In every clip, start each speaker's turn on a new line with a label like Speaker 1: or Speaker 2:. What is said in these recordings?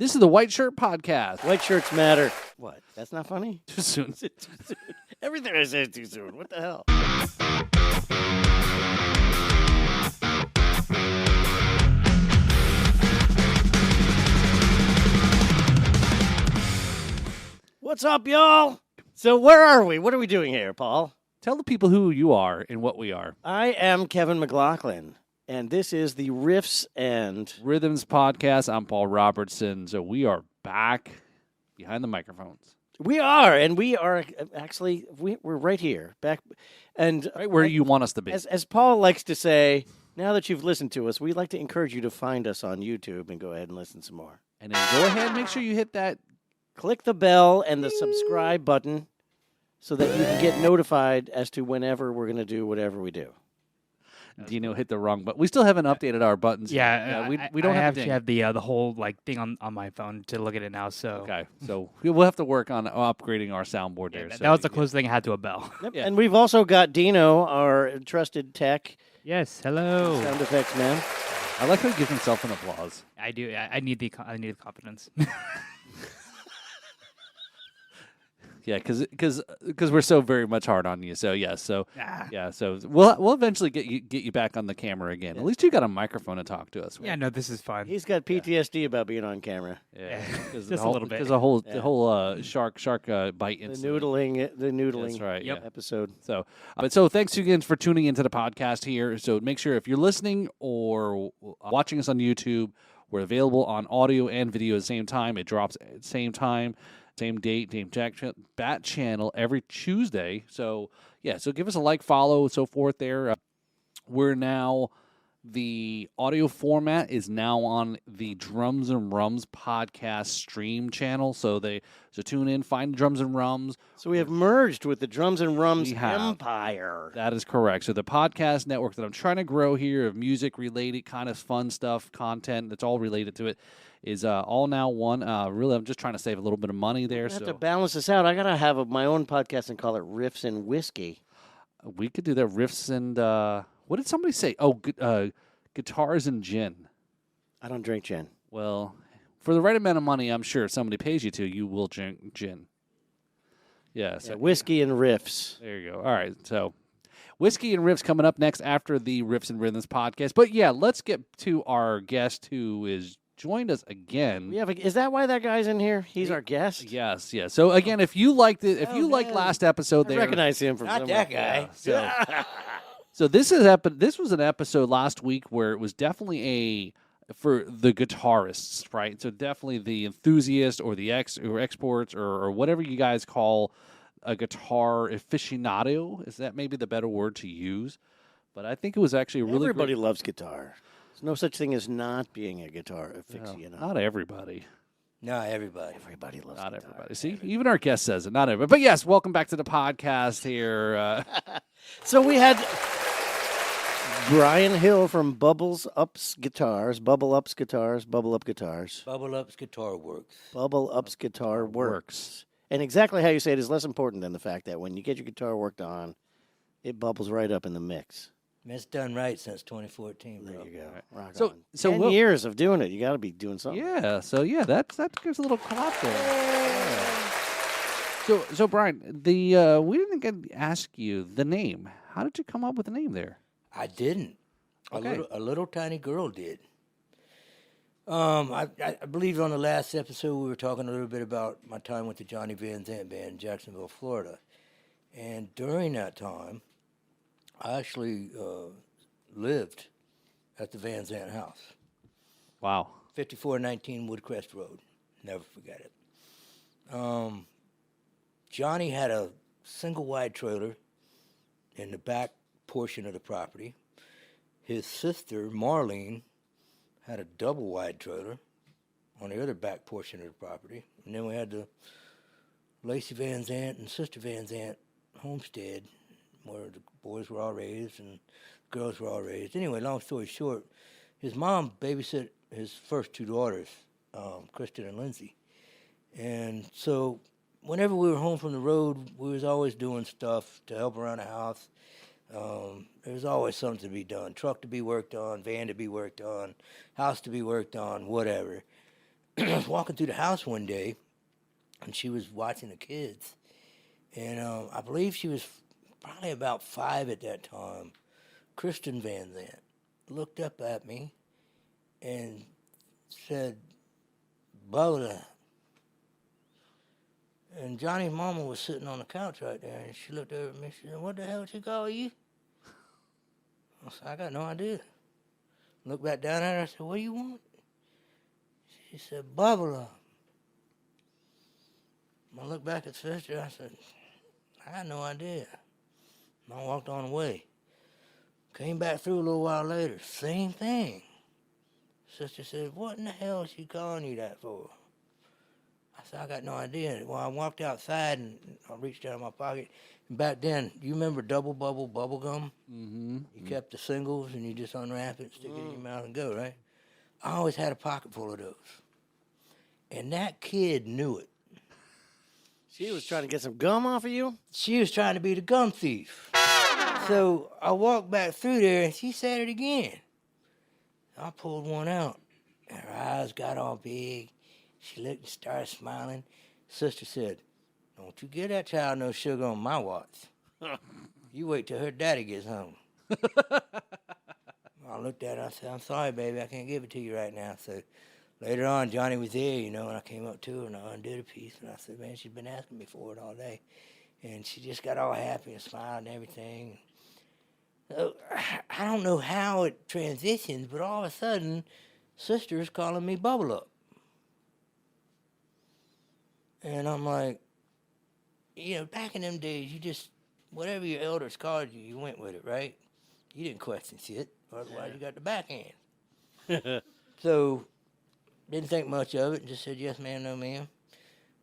Speaker 1: This is the White Shirt Podcast.
Speaker 2: White shirts matter. What? That's not funny?
Speaker 1: Too soon.
Speaker 2: Too soon. Everything I say is too soon. What the hell? What's up, y'all? So where are we? What are we doing here, Paul?
Speaker 1: Tell the people who you are and what we are.
Speaker 2: I am Kevin McLaughlin, and this is the Riffs and
Speaker 1: Rhythms Podcast. I'm Paul Robertson. So we are back behind the microphones.
Speaker 2: we are actually we're right here, back, and
Speaker 1: Right where you want us to be.
Speaker 2: as Paul likes to say. Now that you've listened to us, we'd like to encourage you to find us on YouTube and go ahead and listen some more.
Speaker 1: And then go ahead and make sure you hit that.
Speaker 2: Click the bell and the subscribe button so that you can get notified as to whenever we're going to do whatever we do.
Speaker 1: Dino hit the wrong button. We still haven't updated our buttons.
Speaker 3: Yeah,
Speaker 1: we don't
Speaker 3: I
Speaker 1: have
Speaker 3: actually have the whole thing on my phone to look at it now. So
Speaker 1: Okay, so we'll have to work on upgrading our soundboard there.
Speaker 3: that,
Speaker 1: so
Speaker 3: that was
Speaker 1: we
Speaker 3: the
Speaker 1: can
Speaker 3: closest thing I had to a bell.
Speaker 2: Yep.
Speaker 1: Yeah.
Speaker 2: And we've also got Dino, our trusted tech
Speaker 3: Yes, hello.
Speaker 2: sound effects man.
Speaker 1: I like how he gives himself an applause.
Speaker 3: I do. I need the confidence.
Speaker 1: Yeah, because we're so very much hard on you. So yeah, so
Speaker 3: Ah.
Speaker 1: yeah, so we'll eventually get you back on the camera again. At least you got a microphone to talk to us with.
Speaker 3: Yeah, no, this is fun.
Speaker 2: He's got PTSD about being on camera.
Speaker 1: Yeah,
Speaker 3: Just a little bit.
Speaker 1: Because the whole shark bite
Speaker 2: The
Speaker 1: incident.
Speaker 2: noodling
Speaker 1: That's right.
Speaker 3: Yep.
Speaker 1: Yeah.
Speaker 2: episode.
Speaker 1: So, thanks again for tuning into the podcast here. So make sure if you're listening or watching us on YouTube, we're available on audio and video at the same time. It drops at the same time, same date, same bat channel every Tuesday. So yeah, so give us a like, follow, and so forth there. We're now, the audio format is now on the Drums and Rums podcast stream channel. So tune in, find Drums and Rums.
Speaker 2: So we have merged with the Drums and Rums
Speaker 1: We have.
Speaker 2: empire.
Speaker 1: That is correct. So the podcast network that I'm trying to grow here of music-related kind of fun stuff, content that's all related to it, is all now one. Really, I'm just trying to save a little bit of money there.
Speaker 2: I have
Speaker 1: So
Speaker 2: to balance this out. I got to have my own podcast and call it Riffs and Whiskey.
Speaker 1: we could do that. Riffs and what did somebody say? Oh, guitars and gin.
Speaker 2: I don't drink gin.
Speaker 1: Well, for the right amount of money, I'm sure if somebody pays you to, you will drink gin. Yeah. So
Speaker 2: Yeah, whiskey and riffs.
Speaker 1: there you go. All right. So Whiskey and Riffs coming up next after the Riffs and Rhythms podcast. But yeah, let's get to our guest who is joined us again.
Speaker 2: Is that why that guy's in here? He's our guest.
Speaker 1: Yes, yes. So again, if you liked it, if you liked
Speaker 2: man.
Speaker 1: last episode,
Speaker 2: I
Speaker 1: there,
Speaker 2: recognize him from
Speaker 4: Not
Speaker 2: somewhere.
Speaker 4: that guy.
Speaker 1: Yeah, so this was an episode last week where it was definitely for the guitarists, right? So definitely the enthusiast or the experts or whatever you guys call a guitar aficionado. Is that maybe the better word to use? But I think it was actually a really
Speaker 2: Everybody
Speaker 1: great,
Speaker 2: loves guitar. There's no such thing as not being a guitar aficionado.
Speaker 1: not everybody.
Speaker 4: No, everybody.
Speaker 2: Everybody loves
Speaker 1: Not
Speaker 2: guitar.
Speaker 1: everybody. See, even our guest says it. Not everybody. But yes, welcome back to the podcast here.
Speaker 2: So we had Brian Hill from Bubble Up's Guitars.
Speaker 4: Bubble Up's Guitar Works.
Speaker 2: Bubble Up's Guitar Works.
Speaker 1: Works.
Speaker 2: And exactly how you say it is less important than the fact that when you get your guitar worked on, it bubbles right up in the mix.
Speaker 4: And it's done right since 2014, bro.
Speaker 2: There you go. Rock
Speaker 1: So-
Speaker 2: on.
Speaker 1: so
Speaker 2: 10
Speaker 1: we'll-
Speaker 2: years of doing it. You got to be doing something.
Speaker 1: Yeah, so yeah, that gives a little clap there. Yeah. So Brian, we didn't ask you the name. How did you come up with the name there?
Speaker 4: I didn't.
Speaker 1: Okay.
Speaker 4: A little tiny girl did. I believe on the last episode we were talking a little bit about my time with the Johnny Van Zandt band in Jacksonville, Florida. And during that time, I actually lived at the Van Zandt house,
Speaker 1: Wow.
Speaker 4: 5419 Woodcrest Road. Never forget it. Johnny had a single wide trailer in the back portion of the property. His sister, Marlene, had a double wide trailer on the other back portion of the property. And then we had the Lacey Van Zandt and Sister Van Zandt homestead where the boys were all raised and girls were all raised. Anyway, long story short, his mom babysit his first two daughters, Kristen and Lindsay. And so whenever we were home from the road, we was always doing stuff to help around the house. There was always something to be done. Truck to be worked on, van to be worked on, house to be worked on, whatever. I was walking through the house one day, and she was watching the kids. And I believe she was probably about 5 at that time. Kristen Van Zandt looked up at me and said, Bola. And Johnny's mama was sitting on the couch right there, and she looked over at me and she said, what the hell she call you? I said, I got no idea. Looked back down at her, I said, what do you want? She said, Bubble. I looked back at Sister, I said, I got no idea. And I walked on away. Came back through a little while later, same thing. Sister said, what in the hell is she calling you that for? I said, I got no idea. Well, I walked outside and I reached down in my pocket. And back then, you remember double bubble gum?
Speaker 1: Mm-hmm.
Speaker 4: You kept the singles and you just unwrap it, stick it in your mouth and go, right? I always had a pocket full of those. And that kid knew it.
Speaker 2: She was trying to get some gum off of you?
Speaker 4: She was trying to be the gum thief. So I walked back through there and she said it again. I pulled one out. And her eyes got all big. She looked and started smiling. Sister said, don't you give that child no sugar on my watch. You wait till her daddy gets home. I looked at her, I said, I'm sorry, baby, I can't give it to you right now. So later on, Johnny was there, and I came up to her and I undid a piece. And I said, man, she's been asking me for it all day. And she just got all happy and smiled and everything. So, I don't know how it transitions, but all of a sudden, Sister's calling me Bubble Up. And I'm like, back in them days, you just, whatever your elders called you, you went with it, right? You didn't question shit, otherwise you got the backhand. So, didn't think much of it and just said, yes, ma'am, no, ma'am.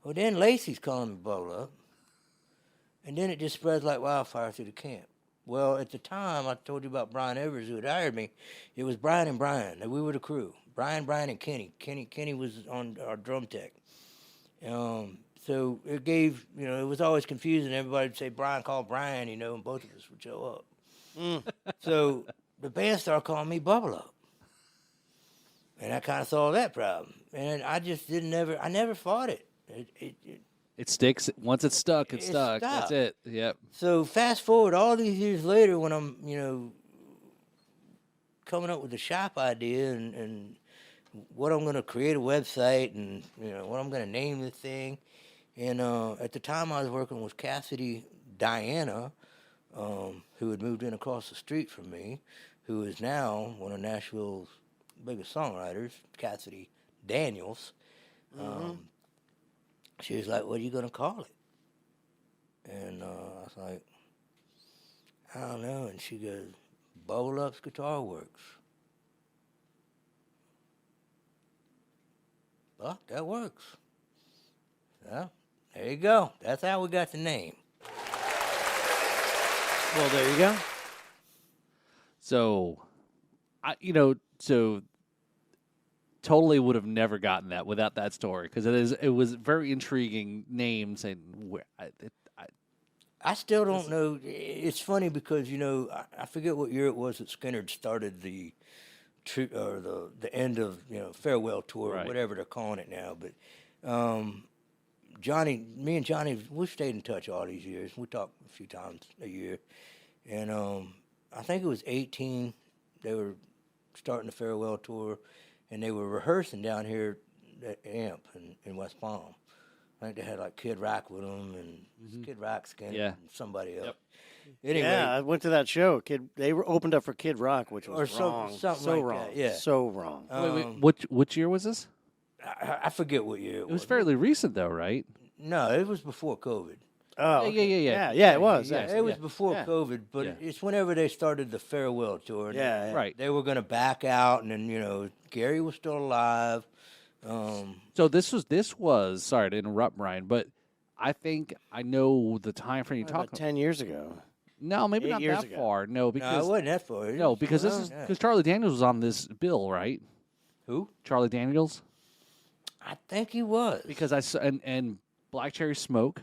Speaker 4: Well, then Lacey's calling me Bubble Up. And then it just spreads like wildfire through the camp. Well, at the time, I told you about Brian Evers, who had hired me. It was Brian and Brian. We were the crew. Brian, and Kenny. Kenny was on our drum tech. So it gave, it was always confusing. Everybody would say, Brian, call Brian, and both of us would show up. So the band started calling me Bubble Up. And I kind of solved that problem. And I just I never fought it.
Speaker 1: It sticks. Once it's stuck, it's stuck.
Speaker 4: stuck.
Speaker 1: That's it. Yep.
Speaker 4: So fast forward all these years later when I'm, coming up with the shop idea and what I'm going to create a website and, what I'm going to name this thing. And at the time I was working with Cassidy Diana, who had moved in across the street from me, who is now one of Nashville's biggest songwriters, Cassidy Daniels. She was like, what are you going to call it? And I was like, I don't know. And she goes, Bubble Up's Guitar Works. Well, that works. Well, there you go. That's how we got the name.
Speaker 2: Well, there you go.
Speaker 1: So, totally would have never gotten that without that story because it was a very intriguing name. Saying where
Speaker 4: I still don't know. It's funny because I forget what year it was that Skinner started the end of farewell tour
Speaker 1: Right.
Speaker 4: or whatever they're calling it now. But me and Johnny, we've stayed in touch all these years. We talk a few times a year, and I think it was 18. They were starting the farewell tour. And they were rehearsing down here at AMP in West Palm. I think they had like Kid Rock with them and Kid Rock, Skinner, and somebody else.
Speaker 1: Yep.
Speaker 4: Anyway,
Speaker 2: Yeah, I went to that show. They opened up for Kid Rock, which was wrong.
Speaker 4: something
Speaker 2: so
Speaker 4: like
Speaker 2: wrong.
Speaker 4: that, yeah.
Speaker 2: So wrong.
Speaker 1: wait, which year was this?
Speaker 4: I forget what year
Speaker 1: It was fairly recent though, right?
Speaker 4: No, it was before COVID.
Speaker 2: Oh,
Speaker 1: Yeah.
Speaker 2: Yeah, it was.
Speaker 4: Yeah,
Speaker 2: actually.
Speaker 4: it was before
Speaker 2: Yeah.
Speaker 4: COVID, but
Speaker 1: Yeah.
Speaker 4: it's whenever they started the farewell tour.
Speaker 2: Yeah.
Speaker 1: Right.
Speaker 4: They were going to back out, and then, Gary was still alive.
Speaker 1: So this was sorry to interrupt, Brian, but I think I know the time frame you're
Speaker 2: About
Speaker 1: talking.
Speaker 2: 10 years ago.
Speaker 1: No, maybe
Speaker 2: 8
Speaker 1: not
Speaker 2: years
Speaker 1: that
Speaker 2: ago.
Speaker 1: far. No,
Speaker 4: No, it
Speaker 1: because
Speaker 4: wasn't that far.
Speaker 1: no, because this
Speaker 2: No.
Speaker 1: is because Charlie Daniels was on this bill, right?
Speaker 4: Who?
Speaker 1: Charlie Daniels,
Speaker 4: I think he was.
Speaker 1: because I saw and Black Cherry Smoke,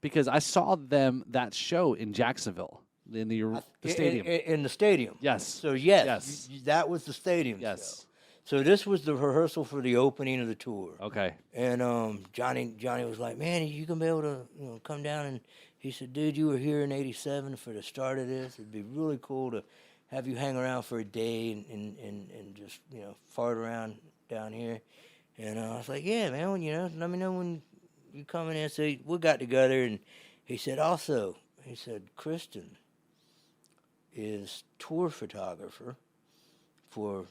Speaker 1: because I saw them that show in Jacksonville in the stadium.
Speaker 4: In the stadium.
Speaker 1: Yes.
Speaker 4: So, yes,
Speaker 1: Yes.
Speaker 4: that was the stadium
Speaker 1: Yes.
Speaker 4: So this was the rehearsal for the opening of the tour.
Speaker 1: Okay.
Speaker 4: And Johnny was like, man, you gonna be able to come down? And he said, dude, you were here in '87 for the start of this. It'd be really cool to have you hang around for a day and just fart around down here. And I was like, yeah, man, well, let me know when you coming in. So we got together, and he said, Kristen is tour photographer for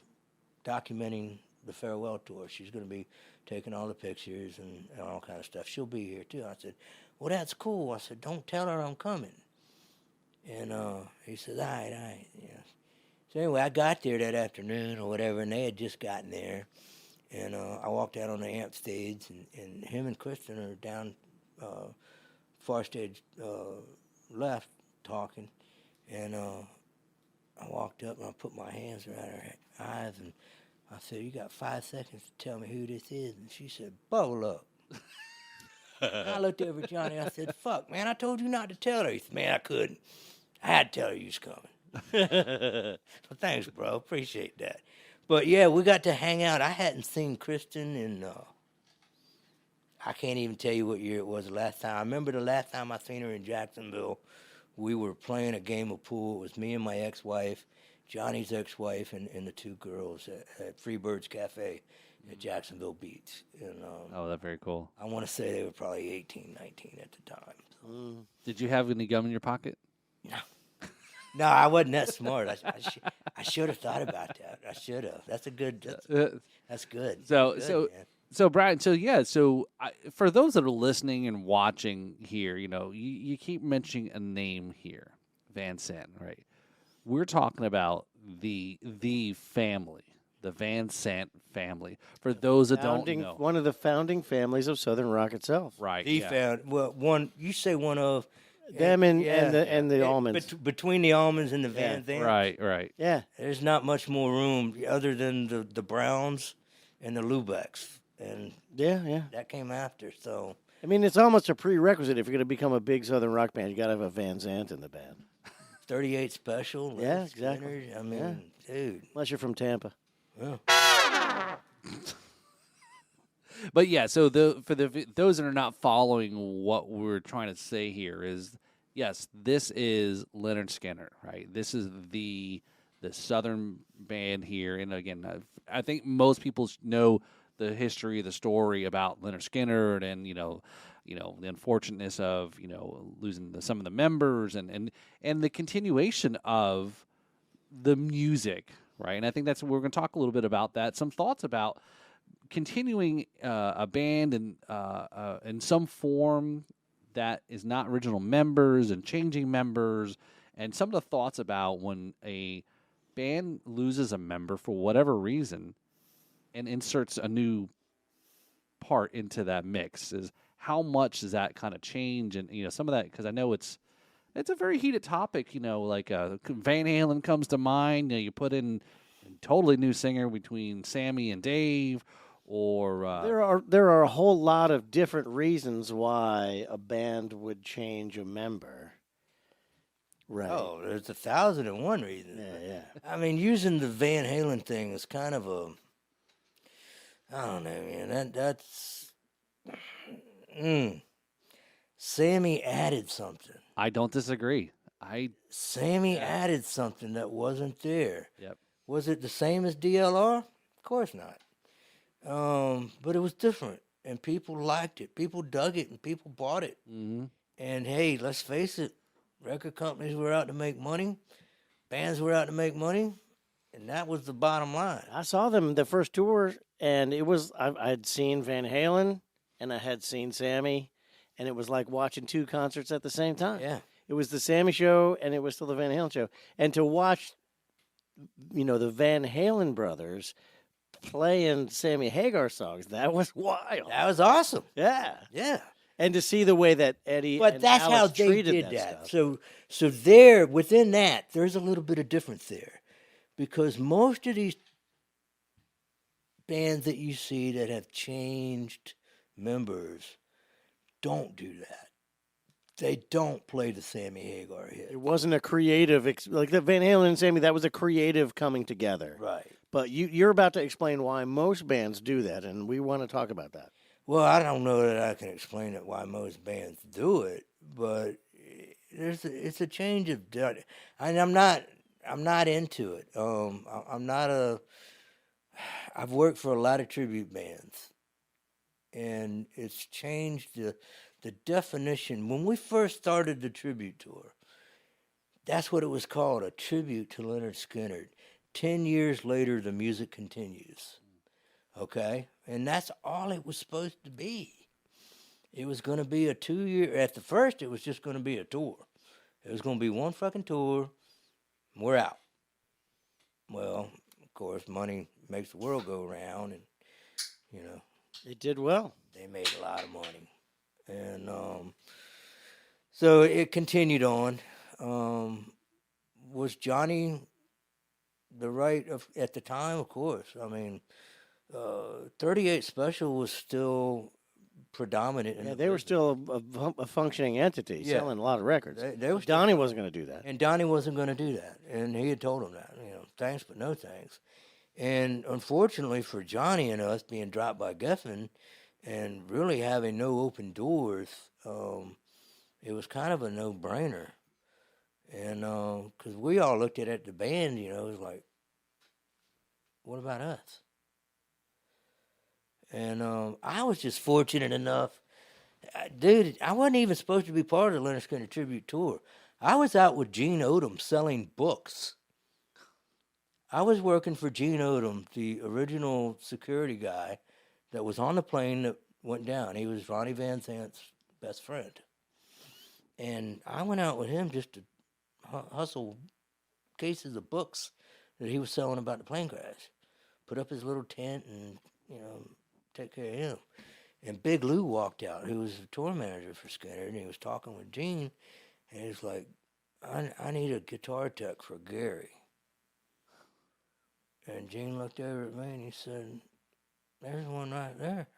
Speaker 4: documenting the farewell tour. She's going to be taking all the pictures and all kind of stuff. She'll be here too. I said, well, that's cool. I said, don't tell her I'm coming. And he said, all right. Yeah. So anyway, I got there that afternoon or whatever, and they had just gotten there. And I walked out on the amp stage, and him and Kristen are down far stage left talking. And I walked up and I put my hands around her eyes, and I said, you got 5 seconds to tell me who this is. And she said, buckle up. I looked over at Johnny. I said, fuck, man, I told you not to tell her. He said, man, I couldn't. I had to tell her you was coming. So thanks, bro. Appreciate that. But, yeah, we got to hang out. I hadn't seen Kristen in, I can't even tell you what year it was the last time. I remember the last time I seen her in Jacksonville, we were playing a game of pool. It was me and my ex-wife, Johnny's ex-wife, and the two girls at Freebird's Cafe at Jacksonville Beach. And,
Speaker 1: Oh, that's very cool.
Speaker 4: I want to say they were probably 18, 19 at the time.
Speaker 1: Did you have any gum in your pocket?
Speaker 4: No. No, I wasn't that smart. I should have thought about that. I should have. That's a good. That's good.
Speaker 1: So Brian, for those that are listening and watching here, you keep mentioning a name here, Van Sant, right? We're talking about the family, the Van Sant family. For those that don't know,
Speaker 2: one of the founding families of Southern rock itself.
Speaker 1: right?
Speaker 4: One. You say one of.
Speaker 2: Them and the Almonds.
Speaker 4: Between the Almonds and the Van Zandt.
Speaker 1: Right.
Speaker 2: Yeah.
Speaker 4: There's not much more room other than the Browns and the Lubecks. And
Speaker 2: yeah.
Speaker 4: that came after. So
Speaker 2: I mean, it's almost a prerequisite if you're going to become a big Southern rock band. You got to have a Van Zandt in the band.
Speaker 4: 38 Special.
Speaker 2: Yeah, exactly.
Speaker 4: I mean, dude.
Speaker 2: Unless you're from Tampa.
Speaker 4: Yeah.
Speaker 1: But yeah, so those that are not following what we're trying to say here is, yes, this is Leonard Skinner, right? This is the Southern band here, and again, I think most people know the history, the story about Leonard Skinner, and the unfortunateness of losing some of the members, and the continuation of the music, right? And I think that's we're going to talk a little bit about that. Some thoughts about continuing a band in some form that is not original members and changing members, and some of the thoughts about when a band loses a member for whatever reason and inserts a new part into that mix, is how much does that kind of change? And some of that, because I know it's a very heated topic. Like Van Halen comes to mind. You put in a totally new singer between Sammy and Dave. Or
Speaker 2: there are a whole lot of different reasons why a band would change a member. Right.
Speaker 4: Oh, there's 1,001 reasons.
Speaker 2: Yeah.
Speaker 4: I mean, using the Van Halen thing is kind of I don't know, man. That's Sammy added something.
Speaker 1: I don't disagree.
Speaker 4: Sammy added something that wasn't there.
Speaker 1: Yep.
Speaker 4: Was it the same as DLR? Of course not. But it was different, and people liked it. People dug it, and people bought it.
Speaker 1: Mm-hmm.
Speaker 4: And hey, let's face it, record companies were out to make money, bands were out to make money, and that was the bottom line.
Speaker 2: I saw them the first tour, and it was I'd seen Van Halen, and I had seen Sammy, and it was like watching two concerts at the same time.
Speaker 4: Yeah.
Speaker 2: It was the Sammy show, and it was still the Van Halen show. And to watch, the Van Halen brothers playing Sammy Hagar songs, that was wild.
Speaker 4: That was awesome.
Speaker 2: Yeah.
Speaker 4: Yeah.
Speaker 2: And to see the way that Eddie
Speaker 4: But
Speaker 2: and
Speaker 4: that's
Speaker 2: Alex
Speaker 4: how they
Speaker 2: treated
Speaker 4: did
Speaker 2: that
Speaker 4: that.
Speaker 2: stuff.
Speaker 4: So there, within that, there's a little bit of difference there. Because most of these bands that you see that have changed members don't do that. They don't play the Sammy Hagar hit.
Speaker 2: It wasn't a creative, like the Van Halen and Sammy, that was a creative coming together.
Speaker 4: Right.
Speaker 2: But you're about to explain why most bands do that, and we want to talk about that.
Speaker 4: Well, I don't know that I can explain it why most bands do it, but it's a change of and I'm not into it. I'm not a. I've worked for a lot of tribute bands, and it's changed the definition. When we first started the tribute tour, that's what it was called, a tribute to Leonard Skinner. 10 years later, the music continues. Okay? And that's all it was supposed to be. It was going to be a 2-year, at the first, it was just going to be a tour. It was going to be one fucking tour, and we're out. Well, of course, money makes the world go round, and, you know,
Speaker 2: It did well.
Speaker 4: they made a lot of money. And so it continued on. Was Johnny the right at the time? Of course. I mean, 38 Special was still predominant.
Speaker 2: Yeah, they were still a functioning entity,
Speaker 4: Yeah.
Speaker 2: selling a lot of records.
Speaker 4: They were
Speaker 2: Donnie wasn't going to do that.
Speaker 4: And Donnie wasn't going to do that. And he had told him that, thanks but no thanks. And unfortunately for Johnny and us being dropped by Geffen and really having no open doors, it was kind of a no-brainer. And because we all looked at it, the band, it was like, what about us? And I was just fortunate enough. Dude, I wasn't even supposed to be part of the Leonard Skinner Tribute Tour. I was out with Gene Odom selling books. I was working for Gene Odom, the original security guy that was on the plane that went down. He was Ronnie Van Zant's best friend. And I went out with him just to hustle cases of books that he was selling about the plane crash. Put up his little tent and, take care of him. And Big Lou walked out, who was the tour manager for Skinner, and he was talking with Gene, and he was like, I need a guitar tech for Gary. And Gene looked over at me and he said, there's one right there.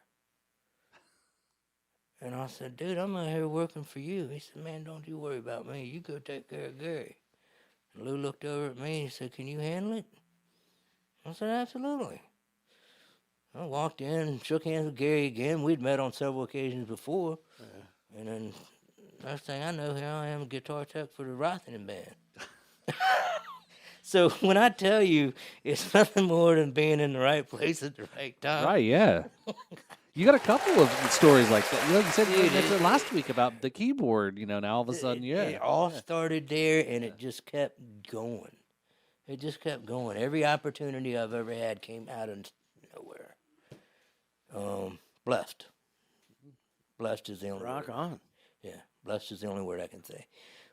Speaker 4: And I said, dude, I'm out here working for you. He said, man, don't you worry about me. You go take care of Gary. And Lou looked over at me and he said, can you handle it? I said, absolutely. I walked in and shook hands with Gary again. We'd met on several occasions before. And then next thing I know, here I am, a guitar tech for the Rothenham band. So when I tell you, it's nothing more than being in the right place at the right time.
Speaker 1: Right, yeah. You got a couple of stories like that. You said you mentioned last week about the keyboard, now all of a sudden,
Speaker 4: It all started there, and it just kept going. It just kept going. Every opportunity I've ever had came out of nowhere. Blessed. Blessed is the only
Speaker 2: Rock
Speaker 4: word.
Speaker 2: on.
Speaker 4: Yeah, blessed is the only word I can say.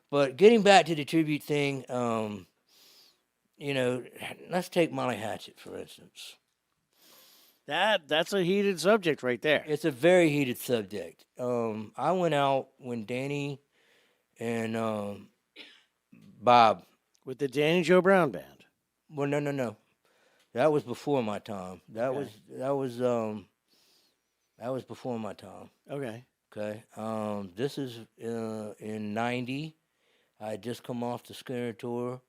Speaker 4: But getting back to the tribute thing, let's take Molly Hatchet, for instance.
Speaker 2: That's a heated subject right there.
Speaker 4: It's a very heated subject. I went out when Danny and Bob.
Speaker 2: With the Danny Joe Brown band.
Speaker 4: Well, no. That was before my time. That was before my time.
Speaker 2: Okay.
Speaker 4: Okay. This is in '90. I had just come off the Skinner tour,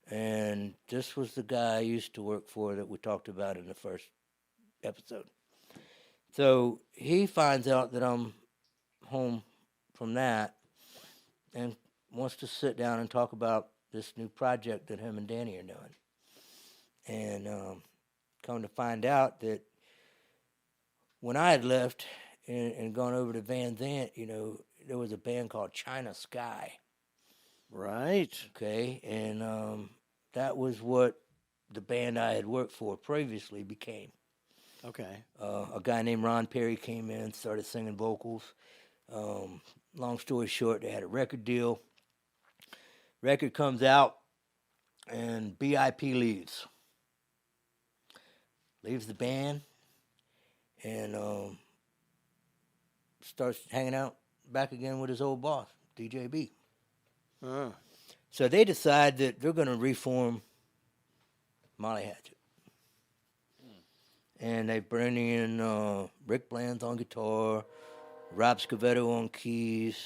Speaker 4: and this was the guy I used to work for that we talked about in the first episode. So he finds out that I'm home from that and wants to sit down and talk about this new project that him and Danny are doing. And come to find out that when I had left and gone over to Van Zandt, there was a band called China Sky.
Speaker 2: Right.
Speaker 4: Okay, and that was what the band I had worked for previously became.
Speaker 2: Okay.
Speaker 4: A guy named Ron Perry came in, started singing vocals. Long story short, they had a record deal. Record comes out, and BIP leaves. Leaves the band, and starts hanging out back again with his old boss, DJB. So they decide that they're going to reform Molly Hatchet. And they bring in Rick Bland's on guitar, Rob Scavetto on keys,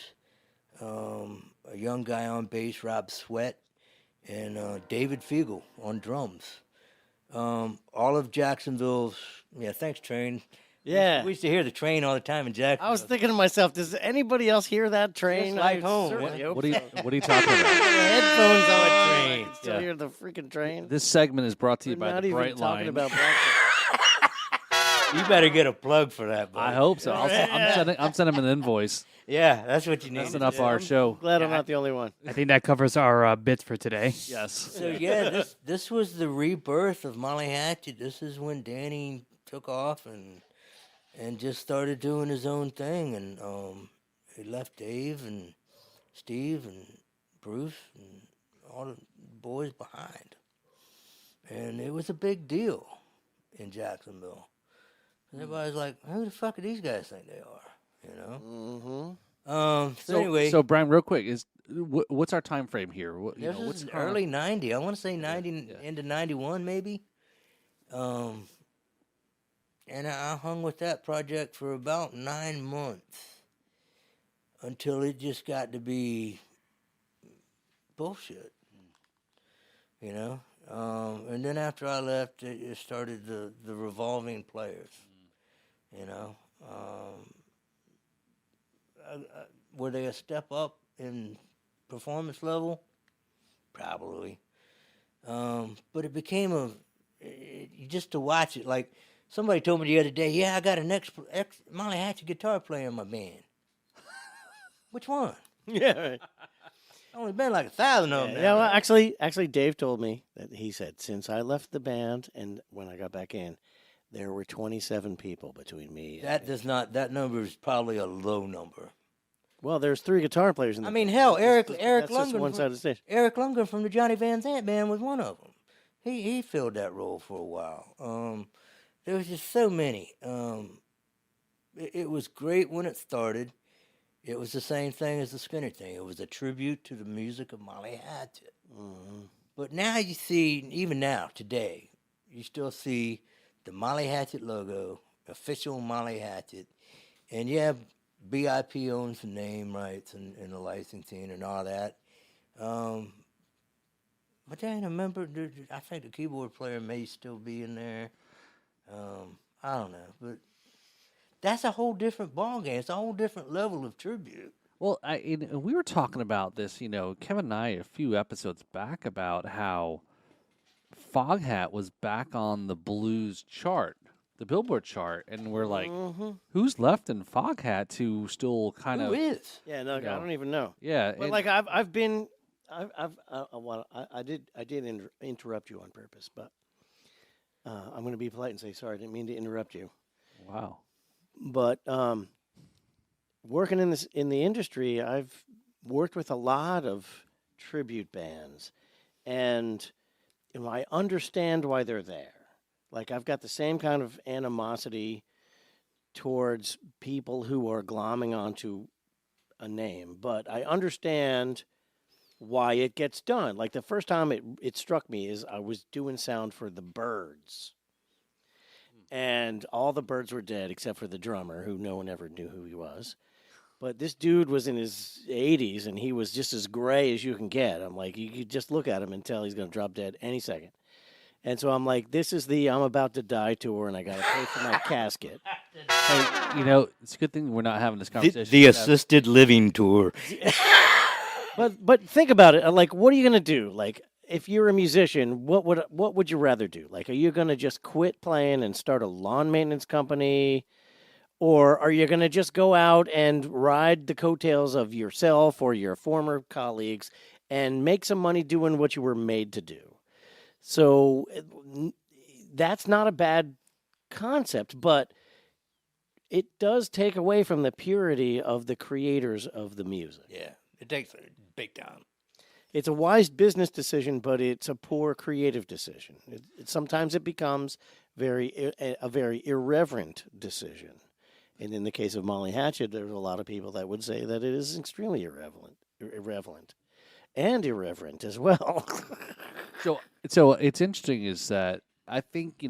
Speaker 4: a young guy on bass, Rob Sweat, and David Fiegel on drums. All of Jacksonville's, yeah, thanks, train.
Speaker 2: Yeah.
Speaker 4: We used to hear the train all the time in Jacksonville.
Speaker 2: I was thinking to myself, does anybody else hear that train?
Speaker 4: like
Speaker 2: I
Speaker 4: home,
Speaker 2: certainly
Speaker 4: man.
Speaker 2: hope
Speaker 1: What are you
Speaker 2: so.
Speaker 1: What are you talking about?
Speaker 2: Headphones on.
Speaker 4: train.
Speaker 2: I can still
Speaker 1: Yeah.
Speaker 2: hear the freaking train.
Speaker 1: This segment is brought to you
Speaker 2: We're
Speaker 1: by
Speaker 2: not
Speaker 1: the
Speaker 2: even
Speaker 1: Bright
Speaker 2: talking
Speaker 1: Line.
Speaker 2: about breakfast.
Speaker 4: You better get a plug for that, buddy.
Speaker 1: I hope so. I'm sending him an invoice.
Speaker 4: Yeah, that's what you need.
Speaker 1: Messing
Speaker 4: to
Speaker 1: up
Speaker 4: do.
Speaker 1: our show.
Speaker 2: Glad I'm
Speaker 3: Yeah.
Speaker 2: not the only one.
Speaker 3: I think that covers our bits for today.
Speaker 1: Yes.
Speaker 4: So yeah, this was the rebirth of Molly Hatchet. This is when Danny took off and just started doing his own thing, and he left Dave and Steve and Bruce and all the boys behind, and it was a big deal in Jacksonville. Everybody's like, "Who the fuck do these guys think they are?" You know.
Speaker 2: Mm-hmm.
Speaker 4: So anyway,
Speaker 1: so Brian, real quick, is what's our time frame here?
Speaker 4: this
Speaker 1: What's
Speaker 4: is
Speaker 1: current-
Speaker 4: early '90. I want to say '90
Speaker 1: yeah.
Speaker 4: into '91 maybe. And I hung with that project for about 9 months until it just got to be bullshit, you know. And then after I left, it started the revolving players, you know. Were they a step up in performance level? Probably. But it became just to watch it. Like somebody told me the other day, yeah, I got an ex Molly Hatchet guitar player in my band. Which one?
Speaker 2: Yeah. Right.
Speaker 4: Only been like 1,000 of them.
Speaker 2: Yeah, well, actually, Dave told me that he said since I left the band and when I got back in, there were 27 people between me.
Speaker 4: That number is probably a low number.
Speaker 2: Well, there's 3 guitar players in the
Speaker 4: I mean,
Speaker 2: band.
Speaker 4: hell,
Speaker 2: That's
Speaker 4: Eric
Speaker 2: just
Speaker 4: Lundgren
Speaker 2: one
Speaker 4: from-
Speaker 2: side of the stage.
Speaker 4: Eric Lundgren from the Johnny Van Zandt band was one of them. He filled that role for a while. There was just so many. It was great when it started. It was the same thing as the Skinner thing. It was a tribute to the music of Molly Hatchet.
Speaker 2: Mm-hmm.
Speaker 4: But now you see, even now, today, you still see the Molly Hatchet logo, official Molly Hatchet. And yeah, BIP owns the name rights and the licensing and all that. But then I remember, I think the keyboard player may still be in there. I don't know. But that's a whole different ballgame. It's a whole different level of tribute.
Speaker 1: Well, we were talking about this, Kevin and I a few episodes back about how Foghat was back on the blues chart, the Billboard chart, and we're like,
Speaker 2: Mm-hmm.
Speaker 1: who's left in Foghat to still kind
Speaker 4: Who
Speaker 1: of,
Speaker 4: is?
Speaker 2: Yeah, no,
Speaker 1: No.
Speaker 2: I don't even know.
Speaker 1: yeah,
Speaker 2: But
Speaker 1: and-
Speaker 2: like I've been, I did interrupt you on purpose, but I'm going to be polite and say sorry. I didn't mean to interrupt you.
Speaker 1: wow,
Speaker 2: But working in the industry, I've worked with a lot of tribute bands, and I understand why they're there. Like I've got the same kind of animosity towards people who are glomming onto a name, but I understand why it gets done. Like the first time it struck me is I was doing sound for the Byrds. And all the Byrds were dead except for the drummer, who no one ever knew who he was. But this dude was in his 80s, and he was just as gray as you can get. I'm like, you could just look at him and tell he's going to drop dead any second. And so I'm like, this is the I'm about to die tour, and I got to pay for my casket.
Speaker 1: hey, it's a good thing we're not having this conversation.
Speaker 4: The assisted living tour.
Speaker 2: But think about it. Like, what are you going to do? Like, if you're a musician, what would you rather do? Like, are you going to just quit playing and start a lawn maintenance company? Or are you going to just go out and ride the coattails of yourself or your former colleagues and make some money doing what you were made to do? So that's not a bad concept, but it does take away from the purity of the creators of the music.
Speaker 4: Yeah, it takes a big time.
Speaker 2: It's a wise business decision, but it's a poor creative decision. Sometimes it becomes a very irreverent decision. And in the case of Molly Hatchet, there's a lot of people that would say that it is extremely irreverent and irreverent as well.
Speaker 1: So it's interesting is that I think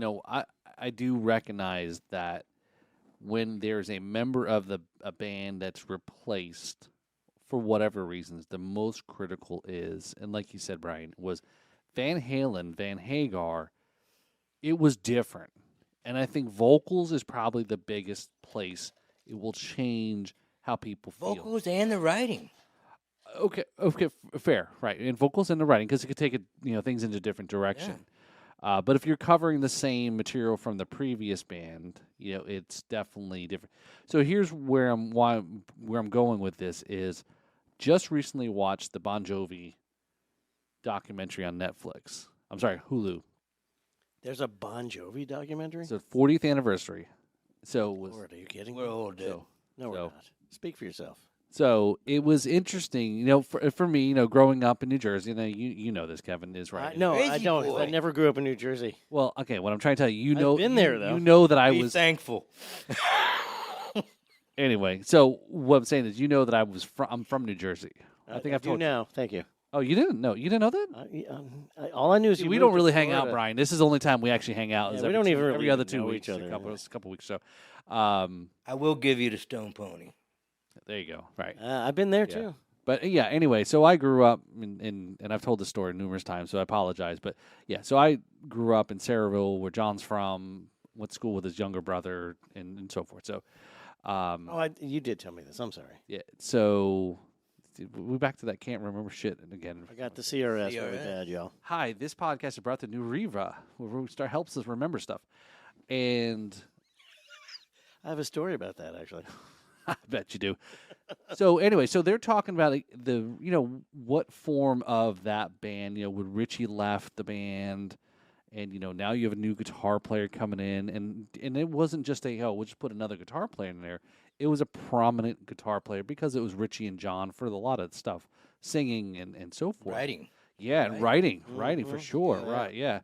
Speaker 1: I do recognize that when there's a member of a band that's replaced for whatever reasons, the most critical is, and like you said, Brian, was Van Halen, Van Hagar it was different. And I think vocals is probably the biggest place it will change how people feel.
Speaker 4: Vocals and the writing.
Speaker 1: Okay, fair, right? And vocals and the writing, because it could take things into a different direction. But if you're covering the same material from the previous band, it's definitely different. So here's where I'm going with this is, just recently watched the Bon Jovi documentary on Netflix. I'm sorry, Hulu.
Speaker 2: There's a Bon Jovi documentary?
Speaker 1: So 40th anniversary. So it was.
Speaker 2: Lord, are you kidding
Speaker 4: We're
Speaker 2: me?
Speaker 4: old, dude.
Speaker 2: No, we're
Speaker 1: so-
Speaker 2: not. Speak for yourself.
Speaker 1: So it was interesting, for me, growing up in New Jersey. You know this, Kevin, is right.
Speaker 2: No, I
Speaker 4: Crazy
Speaker 2: don't. 'Cause I
Speaker 4: boy.
Speaker 2: never grew up in New Jersey.
Speaker 1: Well, okay. What I'm trying to tell you,
Speaker 2: been there, though.
Speaker 1: You know that I
Speaker 4: Be
Speaker 1: was.
Speaker 4: thankful.
Speaker 1: Anyway, so what I'm saying is, that I'm from New Jersey. I think I've
Speaker 2: do
Speaker 1: told you.
Speaker 2: now. Thank you.
Speaker 1: Oh, you didn't know? You didn't know that?
Speaker 2: All I knew is
Speaker 1: See,
Speaker 2: you
Speaker 1: we
Speaker 2: moved
Speaker 1: don't
Speaker 2: to
Speaker 1: really hang out,
Speaker 2: Florida.
Speaker 1: Brian. This is the only time we actually hang out.
Speaker 2: Yeah,
Speaker 1: is
Speaker 2: we
Speaker 1: every
Speaker 2: don't
Speaker 1: two-
Speaker 2: even
Speaker 1: every
Speaker 2: really
Speaker 1: other 2
Speaker 2: know
Speaker 1: weeks,
Speaker 2: each other,
Speaker 1: a couple,
Speaker 2: yeah.
Speaker 1: it's a couple weeks. So,
Speaker 4: I will give you the Stone Pony.
Speaker 1: there you go. Right.
Speaker 2: I've been there
Speaker 1: Yeah.
Speaker 2: too.
Speaker 1: But yeah, anyway, so I grew up and I've told this story numerous times, so I apologize. But yeah, so I grew up in Saraville, where John's from, went to school with his younger brother, and so forth. So,
Speaker 2: You did tell me this. I'm sorry.
Speaker 1: yeah, so we back to that can't remember shit again.
Speaker 2: I got the CRS really
Speaker 4: CRS.
Speaker 2: bad, y'all.
Speaker 1: Hi, this podcast is brought to New Riva, where helps us remember stuff. And
Speaker 2: I have a story about that actually.
Speaker 1: I bet you do. So anyway, so they're talking about what form of that band, when Richie left the band, and now you have a new guitar player coming in, and it wasn't just we'll just put another guitar player in there. It was a prominent guitar player because it was Richie and John for a lot of stuff, singing and so forth.
Speaker 4: Writing.
Speaker 1: Yeah, and writing for sure.
Speaker 2: Yeah.
Speaker 1: Right, yeah.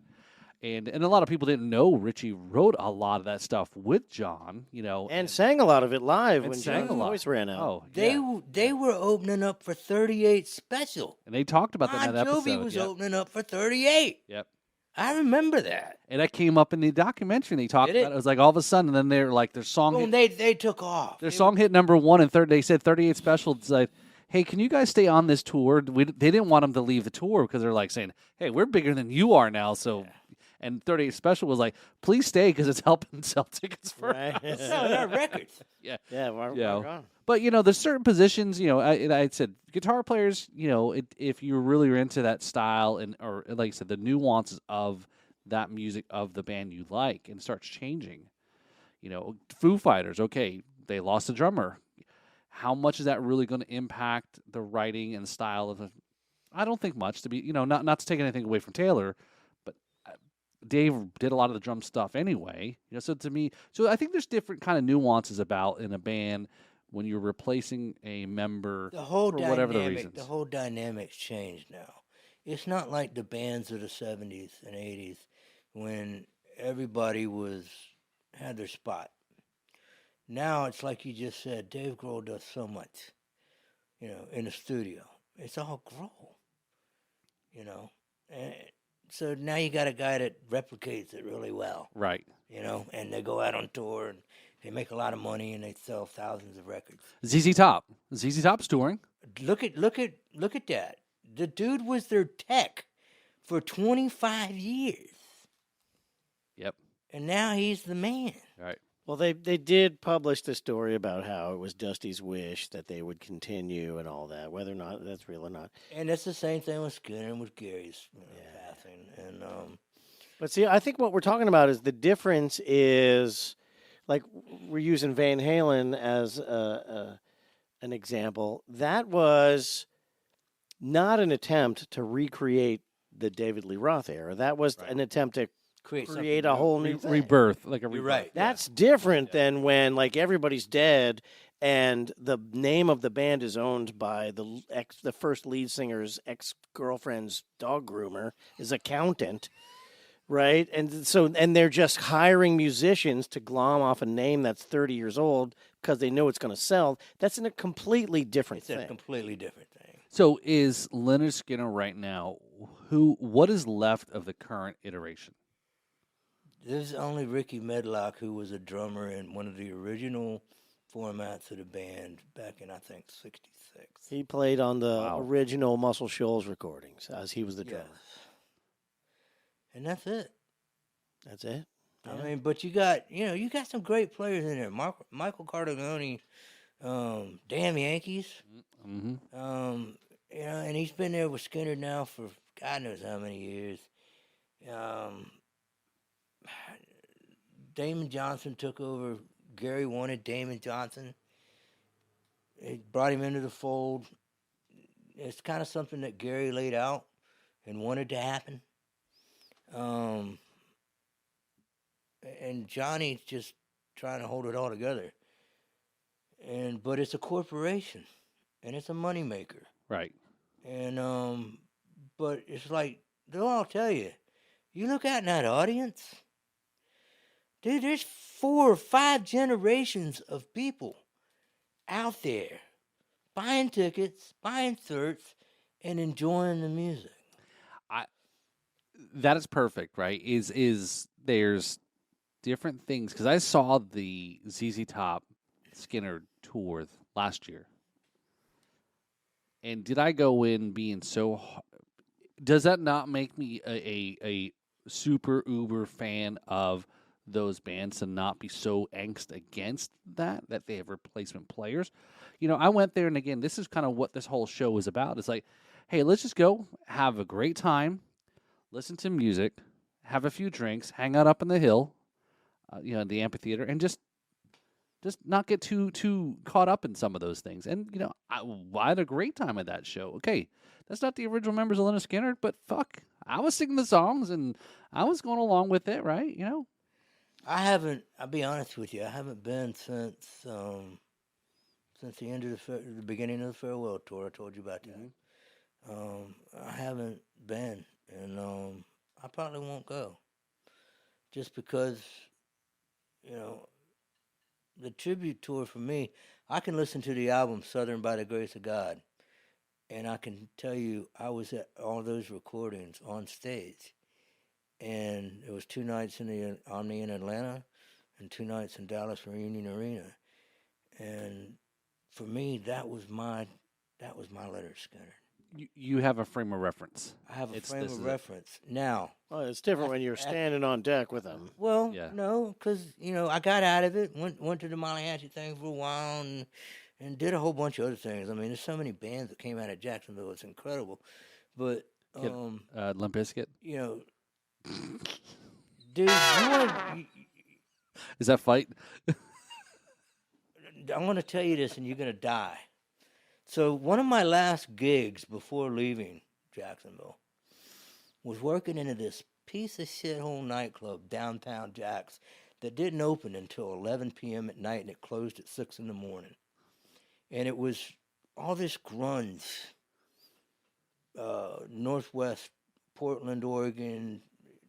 Speaker 1: And a lot of people didn't know Richie wrote a lot of that stuff with John,
Speaker 2: And sang a lot of it live
Speaker 1: And
Speaker 2: when
Speaker 1: sang
Speaker 2: John's
Speaker 1: a lot.
Speaker 2: voice ran out.
Speaker 1: Oh,
Speaker 4: They
Speaker 1: yeah.
Speaker 4: they were opening up for 38 Special.
Speaker 1: And they talked about that
Speaker 4: Bon
Speaker 1: in that
Speaker 4: Jovi
Speaker 1: episode.
Speaker 4: was
Speaker 1: Yep.
Speaker 4: opening up for 38.
Speaker 1: Yep.
Speaker 4: I remember that.
Speaker 1: And that came up in the documentary. They talked
Speaker 4: Did it?
Speaker 1: about it. It was like all of a sudden, and then they're like their song
Speaker 4: Boom,
Speaker 1: hit,
Speaker 4: they took off.
Speaker 1: their song hit number one, and they said 38 Special. It's like, hey, can you guys stay on this tour? They didn't want them to leave the tour because they're like saying, hey, we're bigger than you are now. So, and 38 Special was like, please stay because it's helping sell tickets for
Speaker 2: Right?
Speaker 4: Selling our records.
Speaker 1: yeah.
Speaker 2: Yeah, we're
Speaker 1: Yeah.
Speaker 2: gone.
Speaker 1: But there's certain positions. I said guitar players. If you really are into that style or like I said, the nuances of that music of the band you like, and starts changing. Foo Fighters. Okay, they lost a drummer. How much is that really going to impact the writing and style of the? I don't think much. To be not to take anything away from Taylor, but Dave did a lot of the drum stuff anyway. So to me, I think there's different kind of nuances about in a band when you're replacing a member
Speaker 4: The whole
Speaker 1: for whatever the
Speaker 4: dynamic,
Speaker 1: reasons.
Speaker 4: the whole dynamic's changed now. It's not like the bands of the 70s and 80s when everybody had their spot. Now it's like you just said, Dave Grohl does so much, in the studio. It's all Grohl, And so now you got a guy that replicates it really well,
Speaker 1: Right.
Speaker 4: and they go out on tour and they make a lot of money and they sell thousands of records.
Speaker 1: ZZ Top. ZZ Top's touring.
Speaker 4: Look at that. The dude was their tech for 25 years,
Speaker 1: Yep.
Speaker 4: and now he's the man.
Speaker 1: Right.
Speaker 2: Well, they did publish the story about how it was Dusty's wish that they would continue and all that, whether or not that's real or not.
Speaker 4: And that's the same thing with Skinner and with Gary's passing. And
Speaker 2: But see, I think what we're talking about is the difference is, like we're using Van Halen as an example. That was not an attempt to recreate the David Lee Roth era. That was an attempt to
Speaker 4: create
Speaker 2: create
Speaker 4: something
Speaker 2: a whole new thing.
Speaker 1: Rebirth. Like a
Speaker 4: You're
Speaker 1: rebirth.
Speaker 4: right.
Speaker 2: That's different than when like everybody's dead and the name of the band is owned by the first lead singer's ex-girlfriend's dog groomer, his accountant, right? And so they're just hiring musicians to glom off a name that's 30 years old because they know it's going to sell. That's in a completely different
Speaker 4: It's a
Speaker 2: thing.
Speaker 4: completely different thing.
Speaker 1: So is Leonard Skinner right now? What is left of the current iteration?
Speaker 4: There's only Ricky Medlock, who was a drummer in one of the original formats of the band back in, I think, 66.
Speaker 2: He played on the
Speaker 1: Wow.
Speaker 2: original Muscle Shoals recordings as he was the drummer.
Speaker 4: Yes. And that's it.
Speaker 2: That's it.
Speaker 4: I
Speaker 2: Yeah.
Speaker 4: mean, but you got some great players in there. Michael Cardelloni, damn Yankees.
Speaker 1: Mm-hmm.
Speaker 4: And he's been there with Skinner now for God knows how many years. Um, Damon Johnson took over. Gary wanted Damon Johnson. He brought him into the fold. It's kind of something that Gary laid out and wanted to happen. And Johnny's just trying to hold it all together. But it's a corporation, and it's a moneymaker.
Speaker 1: Right.
Speaker 4: And but it's like they'll all tell you, you look out in that audience, dude. There's 4 or 5 generations of people out there buying tickets, buying shirts, and enjoying the music.
Speaker 1: That is perfect, right? Is there's different things because I saw the ZZ Top Skinner tour last year, and did I go in being so? Does that not make me a super uber fan of those bands to not be so angst against that they have replacement players? You know, I went there, and again, this is kind of what this whole show is about. It's like, hey, let's just go have a great time, listen to music, have a few drinks, hang out up in the hill, the amphitheater, and just not get too caught up in some of those things. And I had a great time at that show. Okay, that's not the original members of Leonard Skinner, but fuck, I was singing the songs and I was going along with it, right?
Speaker 4: I haven't. I'll be honest with you. I haven't been since the end of the beginning of the farewell tour. I told you about that. I haven't been, and I probably won't go, just because the tribute tour for me. I can listen to the album Southern by the Grace of God, and I can tell you I was at all those recordings on stage. And it was 2 nights in the Omni in Atlanta and 2 nights in Dallas Reunion Arena. And for me, that was my Leonard Skinner.
Speaker 1: You have a frame of reference.
Speaker 4: I have a frame of reference. Now,
Speaker 2: Well, it's different when you're standing on deck with them.
Speaker 4: well,
Speaker 1: Yeah.
Speaker 4: no, because, I got out of it, went to the Malahatchie thing for a while and did a whole bunch of other things. I mean, there's so many bands that came out of Jacksonville. It's incredible. But,
Speaker 1: Limp Bizkit.
Speaker 4: Dude,
Speaker 1: Is that Fight?
Speaker 4: I want to tell you this, and you're going to die. So one of my last gigs before leaving Jacksonville was working into this piece of shithole nightclub downtown Jacks that didn't open until 11 p.m. at night, and it closed at 6 in the morning. And it was all this grunge, Northwest Portland, Oregon,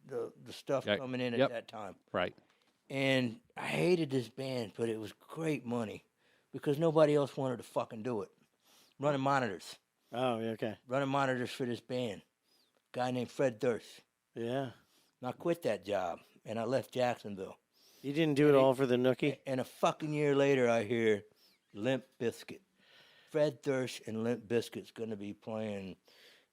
Speaker 4: the stuff coming in at that time.
Speaker 1: Right.
Speaker 4: And I hated this band, but it was great money because nobody else wanted to fucking do it. Running monitors.
Speaker 2: Oh, yeah, okay.
Speaker 4: Running monitors for this band. Guy named Fred Durst.
Speaker 2: Yeah.
Speaker 4: And I quit that job, and I left Jacksonville.
Speaker 2: You didn't do it all for the nookie?
Speaker 4: And a fucking year later, I hear Limp Bizkit. Fred Durst and Limp Bizkit's going to be playing,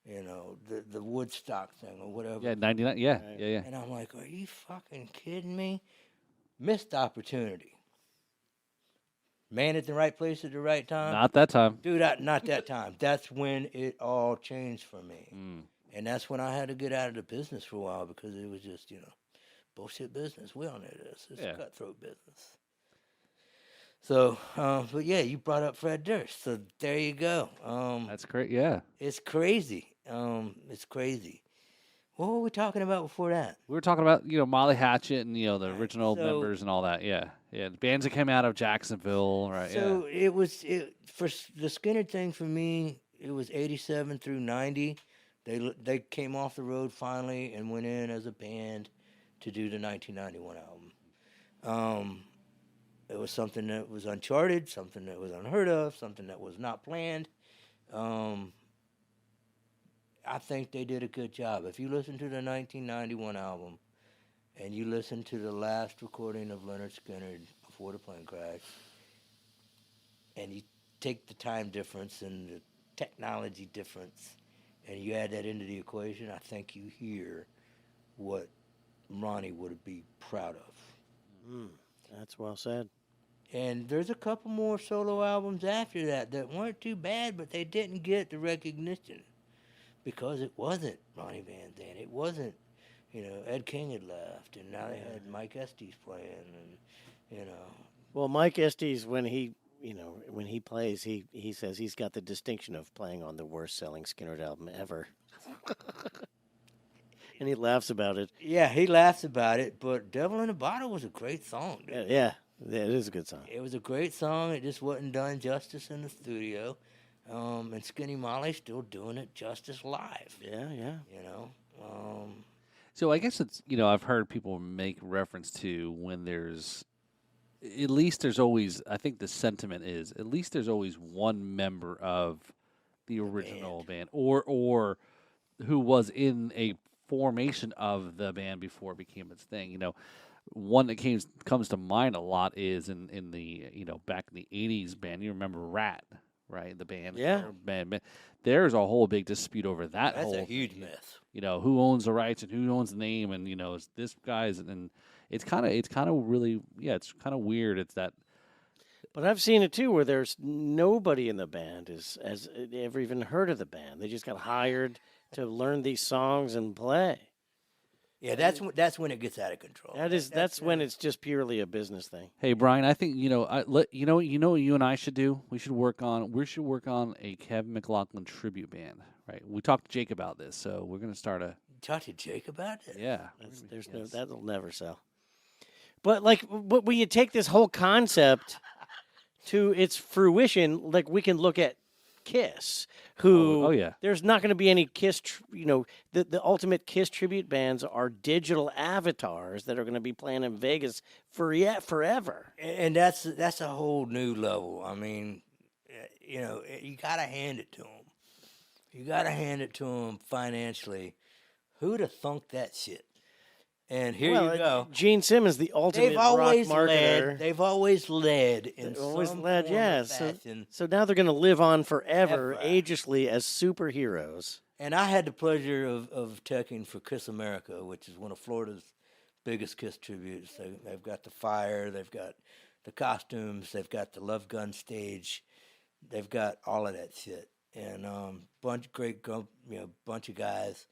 Speaker 4: the Woodstock thing or whatever.
Speaker 1: Yeah, 99. Yeah,
Speaker 2: Right.
Speaker 1: yeah.
Speaker 4: And I'm like, are you fucking kidding me? Missed opportunity. Man at the right place at the right time.
Speaker 1: Not that time.
Speaker 4: Dude, not that time. That's when it all changed for me.
Speaker 1: Mm.
Speaker 4: And that's when I had to get out of the business for a while because it was just, bullshit business. We all know this. It's a cutthroat business. So, but yeah, you brought up Fred Durst. So there you go.
Speaker 1: That's great. Yeah.
Speaker 4: It's crazy. It's crazy. What were we talking about before that?
Speaker 1: We were talking about, Molly Hatchet and, the original
Speaker 4: so-
Speaker 1: members and all that. Yeah. Yeah. The bands that came out of Jacksonville. Right.
Speaker 4: So for the Skinner thing for me, it was 87 through 90. They came off the road finally and went in as a band to do the 1991 album. It was something that was uncharted, something that was unheard of, something that was not planned. I think they did a good job. If you listen to the 1991 album and you listen to the last recording of Leonard Skinner before the plane crash, and you take the time difference and the technology difference, and you add that into the equation, I think you hear what Ronnie would be proud of.
Speaker 2: That's well said.
Speaker 4: And there's a couple more solo albums after that weren't too bad, but they didn't get the recognition because it wasn't Ronnie Van Zant. It wasn't, Ed King had left, and now they had Mike Estes playing, and
Speaker 2: Well, Mike Estes, when he plays, he says he's got the distinction of playing on the worst-selling Skynyrd album ever. And he laughs about it.
Speaker 4: Yeah, he laughs about it, but Devil in a Bottle was a great song. Dude.
Speaker 2: Yeah, it is a good song.
Speaker 4: It was a great song. It just wasn't done justice in the studio. And Skinny Molly's still doing it justice live.
Speaker 2: Yeah.
Speaker 1: So I guess it's, I've heard people make reference to when there's always, I think the sentiment is, at least there's always one member of the original band or who was in a formation of the band before it became its thing. One that comes to mind a lot is in the, back in the 80s band. You remember Rat, right? The band.
Speaker 2: Yeah.
Speaker 1: Band. There's a whole big dispute over that.
Speaker 4: That's
Speaker 1: whole
Speaker 4: a huge
Speaker 1: thing.
Speaker 4: mess.
Speaker 1: Who owns the rights and who owns the name, and it's this guy's, and it's kind of really, it's kind of weird. It's that.
Speaker 2: But I've seen it too, where there's nobody in the band has ever even heard of the band. They just got hired to learn these songs and play.
Speaker 4: Yeah, that's when it gets out of control.
Speaker 2: That's when it's just purely a business thing.
Speaker 1: Hey Brian, I think what you and I should do. We should work on a Kevin McLaughlin tribute band. Right? We talked to Jake about this, so we're going to start a.
Speaker 4: Talk to Jake about it.
Speaker 1: Yeah,
Speaker 2: That'll never sell. But when you take this whole concept to its fruition, like we can look at Kiss, who there's not going to be any Kiss. The ultimate Kiss tribute bands are digital avatars that are going to be playing in Vegas forever.
Speaker 4: And that's a whole new level. I mean, you got to hand it to them. You got to hand it to them financially. Who'd have thunk that shit? And here you go.
Speaker 2: Gene Simmons, the ultimate rock marketer.
Speaker 4: They've always led in
Speaker 2: They've always
Speaker 4: some
Speaker 2: led,
Speaker 4: form
Speaker 2: yeah.
Speaker 4: of fashion.
Speaker 2: So now they're going to live on forever, agelessly, as superheroes.
Speaker 4: And I had the pleasure of teching for Kiss America, which is one of Florida's biggest Kiss tributes. They've got the fire, they've got the costumes, they've got the Love Gun stage, they've got all of that shit. And bunch of guys.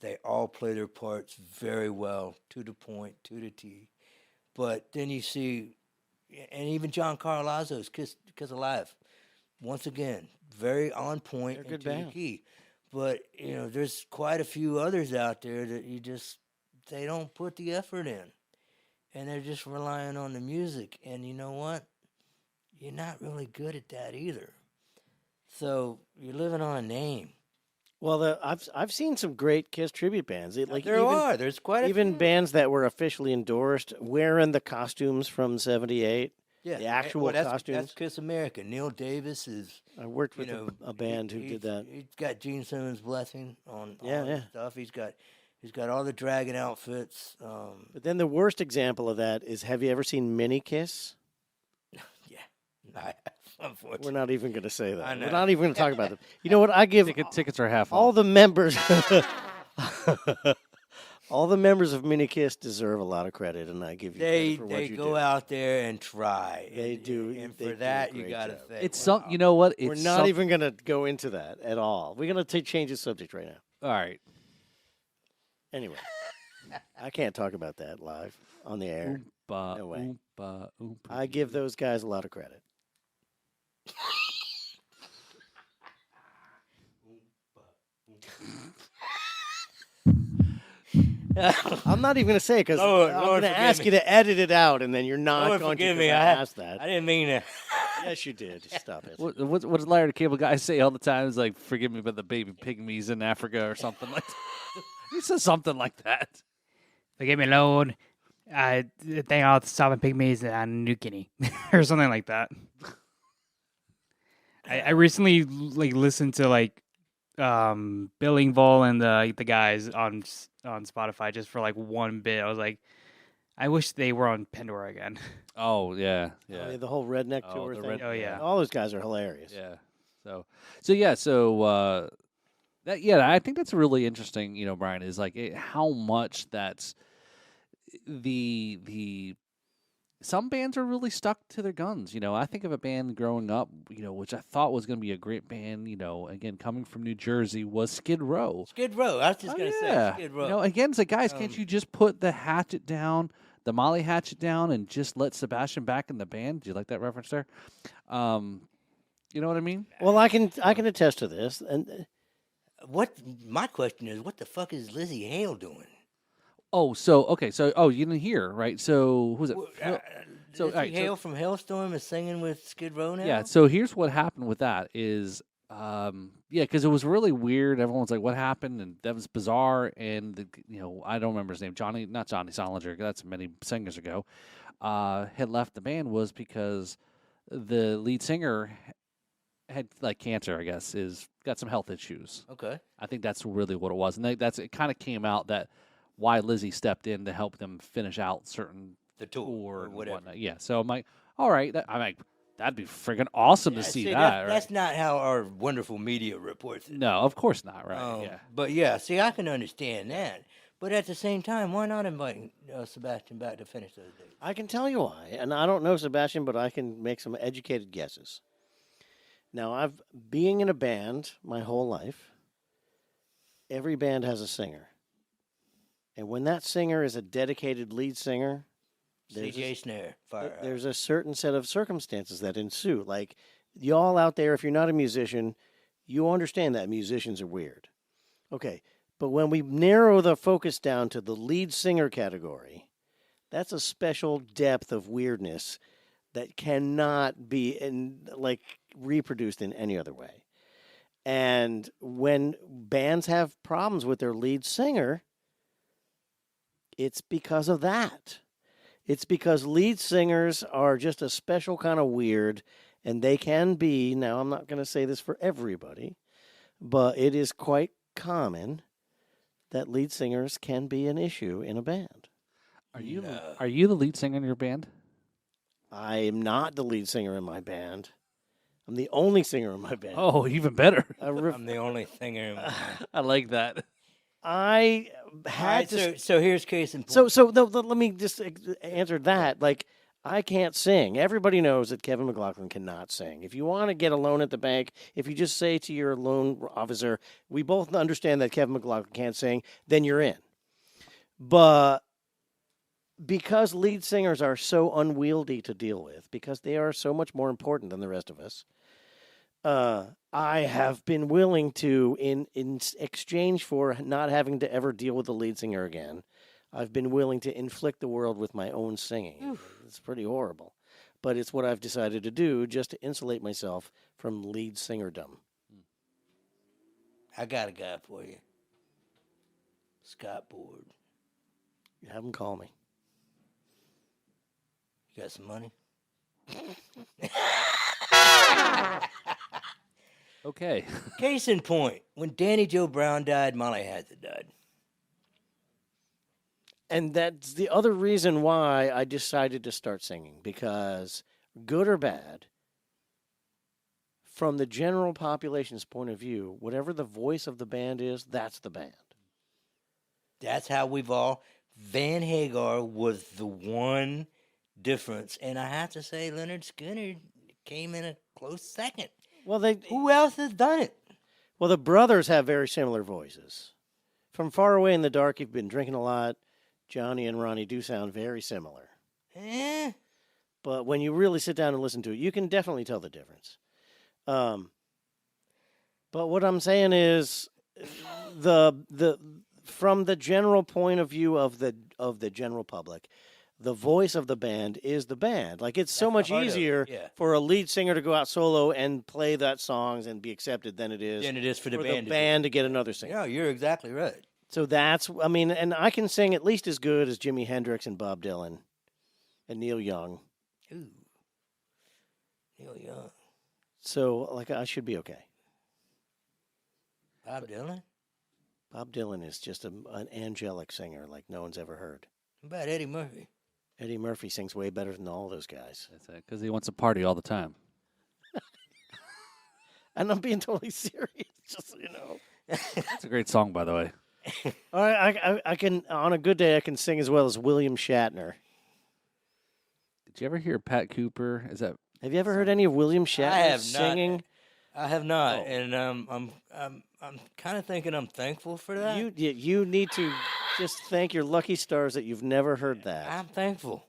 Speaker 4: They all play their parts very well, to the point, to the T. But then you see, and even John Carlazzo's Kiss Alive, once again, very on point and to the key. But, there's quite a few others out there that they don't put the effort in. And they're just relying on the music. And you know what? You're not really good at that either. So you're living on a name.
Speaker 2: Well, I've seen some great Kiss tribute bands.
Speaker 4: There's quite a
Speaker 2: even
Speaker 4: few.
Speaker 2: bands that were officially endorsed wearing the costumes from '78.
Speaker 4: Yeah,
Speaker 2: the actual costumes.
Speaker 4: That's Kiss America. Neil Davis is.
Speaker 2: I worked with a band who did that.
Speaker 4: He's got Gene Simmons' blessing on all
Speaker 2: yeah.
Speaker 4: the stuff. He's got all the dragon outfits.
Speaker 2: But then the worst example of that is: have you ever seen Mini Kiss?
Speaker 4: Yeah, unfortunately.
Speaker 2: We're not even going to say that.
Speaker 4: I know.
Speaker 2: We're not even going to talk about them. You know what? I give
Speaker 1: tickets are half
Speaker 2: all
Speaker 1: off.
Speaker 2: the members. All the members of Mini Kiss deserve a lot of credit, and I give you credit for what you do.
Speaker 4: They go out there and try.
Speaker 2: They do.
Speaker 4: And
Speaker 2: they
Speaker 4: for
Speaker 2: do
Speaker 4: that,
Speaker 2: a
Speaker 4: you
Speaker 2: great
Speaker 4: got to
Speaker 2: job.
Speaker 4: think.
Speaker 1: It's
Speaker 4: wow.
Speaker 1: you know what?
Speaker 2: We're not even going to go into that at all. We're going to change the subject right now.
Speaker 1: All right.
Speaker 2: Anyway, I can't talk about that live on the air. No way. I give those guys a lot of credit. I'm not even going to say it because I'm going to ask you to edit it out, and then you're not
Speaker 4: Lord,
Speaker 2: going
Speaker 4: forgive
Speaker 2: to
Speaker 4: me.
Speaker 2: ask that.
Speaker 4: I didn't mean to.
Speaker 2: Yes, you did. Stop it.
Speaker 1: What does Larry the Cable Guy say all the time? It's like, forgive me about the baby pygmies in Africa or something like that. He says something like that.
Speaker 3: Forgive me, Lord. The thing out stopping pygmies on New Guinea or something like that. I recently listened to Bill Engvall and the guys on Spotify just for one bit. I was like, I wish they were on Pandora again.
Speaker 1: Oh yeah.
Speaker 2: The whole redneck tour thing.
Speaker 3: Oh yeah.
Speaker 2: All those guys are hilarious.
Speaker 1: Yeah. So I think that's really interesting. Brian, is how much that's the some bands are really stuck to their guns. I think of a band growing up, which I thought was going to be a great band. Again, coming from New Jersey, was Skid Row.
Speaker 4: Skid Row. I was just going to say Skid Row.
Speaker 1: Again, it's like, guys, can't you just put the hatchet down, the Molly hatchet down, and just let Sebastian back in the band? Do you like that reference there? You know what I mean?
Speaker 2: Well, I can attest to this. And
Speaker 4: My question is, what the fuck is Lizzie Hale doing?
Speaker 1: Oh, you didn't hear, right? So who's it?
Speaker 4: Lizzie Hale from Hailstorm is singing with Skid Row now?
Speaker 1: Yeah, so here's what happened with that is, because it was really weird. Everyone's like, what happened? And that was bizarre. And, I don't remember his name. Not Johnny Solinger, that's many singers ago, had left the band was because the lead singer had, like, cancer, I guess, got some health issues.
Speaker 4: Okay.
Speaker 1: I think that's really what it was. And it kind of came out that why Lizzie stepped in to help them finish out the tour
Speaker 4: or
Speaker 1: and
Speaker 4: whatever.
Speaker 1: whatnot. Yeah, so I'm like, all right, that'd be freaking awesome to see that. Right?
Speaker 4: That's not how our wonderful media reports it.
Speaker 1: No, of course not. Right? Yeah,
Speaker 4: but yeah, see, I can understand that. But at the same time, why not invite Sebastian back to finish those days?
Speaker 2: I can tell you why. And I don't know Sebastian, but I can make some educated guesses. Now, being in a band my whole life, every band has a singer. And when that singer is a dedicated lead singer,
Speaker 4: CJ Snare, fire.
Speaker 2: There's a certain set of circumstances that ensue. Like, y'all out there, if you're not a musician, you understand that musicians are weird. Okay, but when we narrow the focus down to the lead singer category, that's a special depth of weirdness that cannot be reproduced in any other way. And when bands have problems with their lead singer, it's because of that. It's because lead singers are just a special kind of weird, and they can be, now I'm not going to say this for everybody, but it is quite common that lead singers can be an issue in a band.
Speaker 1: Are you the lead singer in your band?
Speaker 2: I am not the lead singer in my band. I'm the only singer in my band.
Speaker 1: Oh, even better.
Speaker 4: I'm the only singer in my band.
Speaker 1: I like that.
Speaker 2: I had to.
Speaker 4: So here's case in point.
Speaker 2: So let me just answer that. Like, I can't sing. Everybody knows that Kevin McLaughlin cannot sing. If you want to get a loan at the bank, if you just say to your loan officer, we both understand that Kevin McLaughlin can't sing, then you're in. But because lead singers are so unwieldy to deal with, because they are so much more important than the rest of us, I have been willing to, in exchange for not having to ever deal with the lead singer again, I've been willing to inflict the world with my own singing. Oof. It's pretty horrible. But it's what I've decided to do just to insulate myself from lead singerdom.
Speaker 4: I got a guy for you. Scott Board.
Speaker 2: You have him call me.
Speaker 4: You got some money?
Speaker 1: Okay.
Speaker 4: Case in point, when Danny Joe Brown died, Molly Hazard died.
Speaker 2: And that's the other reason why I decided to start singing, because good or bad, from the general population's point of view, whatever the voice of the band is, that's the band.
Speaker 4: That's how we've all... Van Hagar was the one difference, and I have to say Leonard Skinner came in a close second.
Speaker 2: Well,
Speaker 4: who else has done it?
Speaker 2: Well, the brothers have very similar voices. From Far Away in the Dark, You've Been Drinking a Lot, Johnny and Ronnie do sound very similar. But when you really sit down and listen to it, you can definitely tell the difference. But what I'm saying is, from the general point of view of the general public, the voice of the band is the band. Like, it's so much easier for a lead singer to go out solo and play that songs and be accepted than it is
Speaker 4: for the
Speaker 2: band to get another singer.
Speaker 4: Yeah, you're exactly right.
Speaker 2: So and I can sing at least as good as Jimi Hendrix and Bob Dylan and Neil Young.
Speaker 4: Ooh, Neil Young.
Speaker 2: So, I should be okay.
Speaker 4: Bob Dylan?
Speaker 2: Bob Dylan is just an angelic singer like no one's ever heard.
Speaker 4: What about Eddie Murphy?
Speaker 2: Eddie Murphy sings way better than all those guys.
Speaker 1: That's it, because he wants to party all the time.
Speaker 2: And I'm being totally serious, just so you know.
Speaker 1: That's a great song, by the way.
Speaker 2: All right, I can on a good day I can sing as well as William Shatner.
Speaker 1: Did you ever hear Pat Cooper? Is that
Speaker 2: Have you ever heard any of William Shatner
Speaker 4: I have
Speaker 2: singing?
Speaker 4: not. I have not,
Speaker 2: Oh.
Speaker 4: and I'm kind of thinking I'm thankful for that.
Speaker 2: You need to just thank your lucky stars that you've never heard that.
Speaker 4: I'm thankful.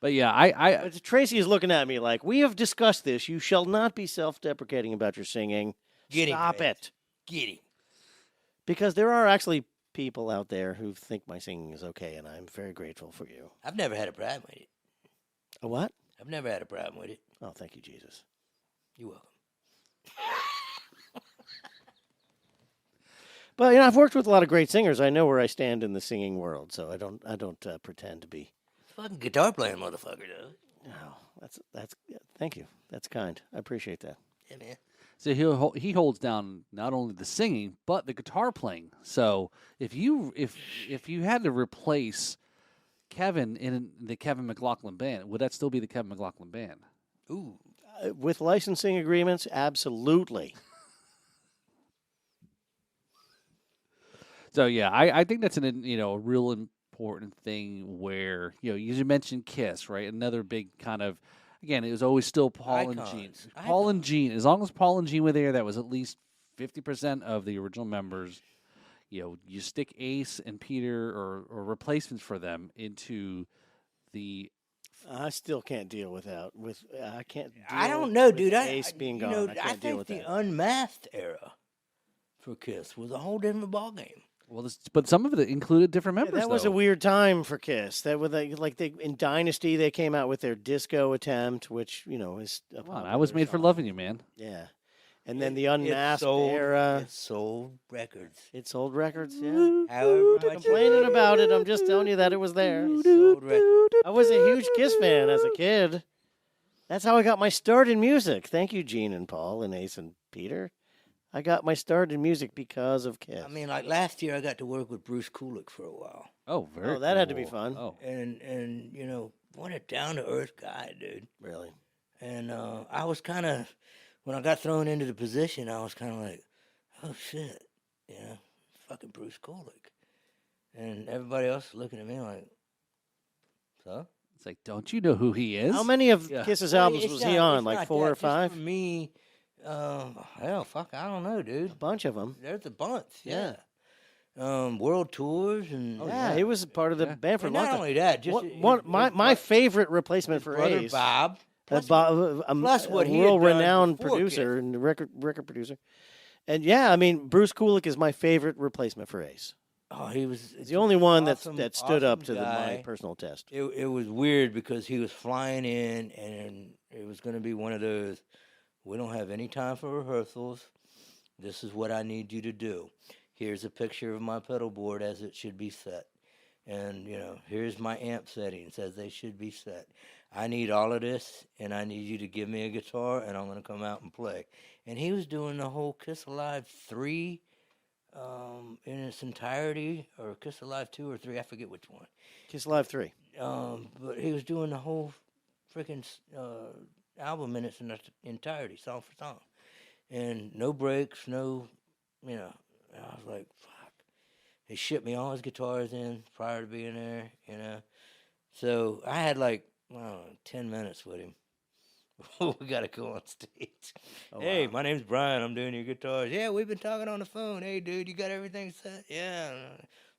Speaker 1: But yeah, I
Speaker 2: But Tracy is looking at me like, we have discussed this. You shall not be self-deprecating about your singing.
Speaker 4: Get him,
Speaker 2: Stop
Speaker 4: Trace.
Speaker 2: it.
Speaker 4: Get him.
Speaker 2: Because there are actually people out there who think my singing is okay, and I'm very grateful for you.
Speaker 4: I've never had a problem with it.
Speaker 2: A what?
Speaker 4: I've never had a problem with it.
Speaker 2: Oh, thank you, Jesus.
Speaker 4: You're welcome.
Speaker 2: But I've worked with a lot of great singers. I know where I stand in the singing world, so I don't pretend to be.
Speaker 4: Fucking guitar playing motherfucker, though.
Speaker 2: No, that's. Thank you. That's kind. I appreciate that.
Speaker 4: Yeah, man.
Speaker 1: so he holds down not only the singing but the guitar playing. So if you had to replace Kevin in the Kevin McLaughlin band, would that still be the Kevin McLaughlin band?
Speaker 4: Ooh.
Speaker 2: With licensing agreements, absolutely.
Speaker 1: So yeah, I think that's a real important thing where you mentioned Kiss, right? Another big kind of, again, it was always still Paul and Gene.
Speaker 4: Icons.
Speaker 1: Paul and Gene, as long as Paul and Gene were there, that was at least 50% of the original members. You stick Ace and Peter or replacements for them into the.
Speaker 2: I still can't deal without I can't. Deal
Speaker 4: I don't know,
Speaker 2: with
Speaker 4: dude.
Speaker 2: Ace being gone. I
Speaker 4: I
Speaker 2: can't deal
Speaker 4: think
Speaker 2: with
Speaker 4: the
Speaker 2: that.
Speaker 4: Unmasked era for Kiss was a whole different ballgame.
Speaker 1: Well, but some of it included different
Speaker 2: Yeah,
Speaker 1: members.
Speaker 2: that was a weird time for Kiss. That was in Dynasty they came out with their disco attempt, which is.
Speaker 1: Come on, I was made for loving you, man.
Speaker 2: Yeah, and then the Unmasked era.
Speaker 4: It sold records.
Speaker 2: It sold records. Yeah,
Speaker 4: However much
Speaker 2: complaining about it. I'm just telling you that it was there.
Speaker 4: it sold records.
Speaker 2: I was a huge Kiss fan as a kid. That's how I got my start in music. Thank you, Gene and Paul and Ace and Peter. I got my start in music because of Kiss.
Speaker 4: I mean, like last year, I got to work with Bruce Kulick for a while,
Speaker 1: Oh, very.
Speaker 2: Oh, that had to be
Speaker 1: cool.
Speaker 2: fun.
Speaker 1: Oh,
Speaker 4: and what a down to earth guy, dude.
Speaker 2: Really?
Speaker 4: And I was kind of, when I got thrown into the position, I was kind of like, oh shit, fucking Bruce Kulick, and everybody else looking at me like, so.
Speaker 1: it's like, don't you know who he is?
Speaker 2: How many of
Speaker 1: Yeah.
Speaker 2: Kiss's
Speaker 4: Well,
Speaker 2: albums
Speaker 4: it's
Speaker 2: was
Speaker 4: not-
Speaker 2: he
Speaker 4: it's
Speaker 2: on? Like
Speaker 4: not
Speaker 2: 4
Speaker 4: that.
Speaker 2: or
Speaker 4: Just
Speaker 2: 5?
Speaker 4: For me, hell, fuck, I don't know, dude.
Speaker 2: A bunch of them.
Speaker 4: There's a bunch,
Speaker 2: Yeah.
Speaker 4: world tours and
Speaker 2: Yeah, he was part of the
Speaker 1: Yeah.
Speaker 2: band for a
Speaker 4: and
Speaker 2: long
Speaker 4: not
Speaker 2: time.
Speaker 4: only that, just
Speaker 2: My favorite replacement
Speaker 4: his
Speaker 2: for
Speaker 4: brother
Speaker 2: Ace.
Speaker 4: Bob. Plus,
Speaker 2: Plus
Speaker 4: what
Speaker 2: a
Speaker 4: he had done
Speaker 2: world-renowned
Speaker 4: before
Speaker 2: producer
Speaker 4: Kiss.
Speaker 2: and record producer. And yeah, I mean, Bruce Kulick is my favorite replacement for Ace.
Speaker 4: oh, he was
Speaker 2: He's the only one
Speaker 4: awesome,
Speaker 2: that stood up
Speaker 4: awesome
Speaker 2: to my
Speaker 4: guy.
Speaker 2: personal test.
Speaker 4: It was weird because he was flying in, and it was going to be one of those. We don't have any time for rehearsals. This is what I need you to do. Here's a picture of my pedal board as it should be set. And, here's my amp settings as they should be set. I need all of this, and I need you to give me a guitar, and I'm going to come out and play. And he was doing the whole Kiss Alive 3 in its entirety, or Kiss Alive 2 or 3, I forget which one.
Speaker 2: Kiss Live 3.
Speaker 4: But he was doing the whole freaking album in its entirety, song for song. And no breaks, no, I was like, fuck. He shipped me all his guitars in prior to being there, So I had like, I don't know, 10 minutes with him. We got to go on stage.
Speaker 2: Oh,
Speaker 4: Hey,
Speaker 2: wow.
Speaker 4: my name's Brian. I'm doing your guitars. Yeah, we've been talking on the phone. Hey, dude, you got everything set? Yeah.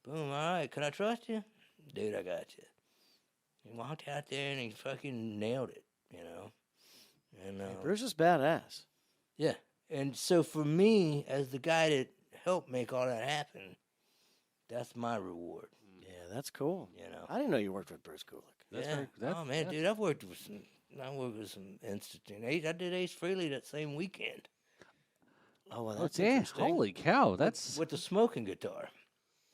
Speaker 4: Boom. All right. Can I trust you? Dude, I got you. He walked out there and he fucking nailed it, And
Speaker 2: Bruce is badass.
Speaker 4: yeah. And so for me, as the guy that helped make all that happen, that's my reward,
Speaker 2: Yeah, that's cool. I didn't know you worked with Bruce Kulick.
Speaker 4: Oh man, dude, I've worked with some institute. I did Ace Frehley that same weekend
Speaker 2: Oh, well,
Speaker 1: Oh,
Speaker 2: that's
Speaker 1: damn!
Speaker 2: interesting.
Speaker 1: Holy cow! That's
Speaker 4: with the smoking guitar.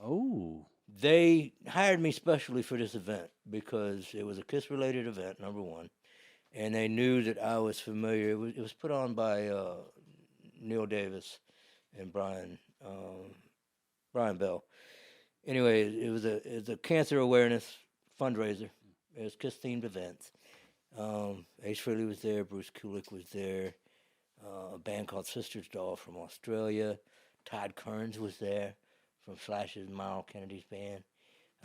Speaker 1: oh.
Speaker 4: They hired me specially for this event because it was a Kiss-related event, number one, and they knew that I was familiar. It was put on by Neil Davis and Brian Bell. Anyway, it was a cancer awareness fundraiser. It was Kiss-themed events. Ace Frehley was there. Bruce Kulick was there. A band called Sister's Doll from Australia. Todd Kearns was there from Slash's Miles Kennedy's band.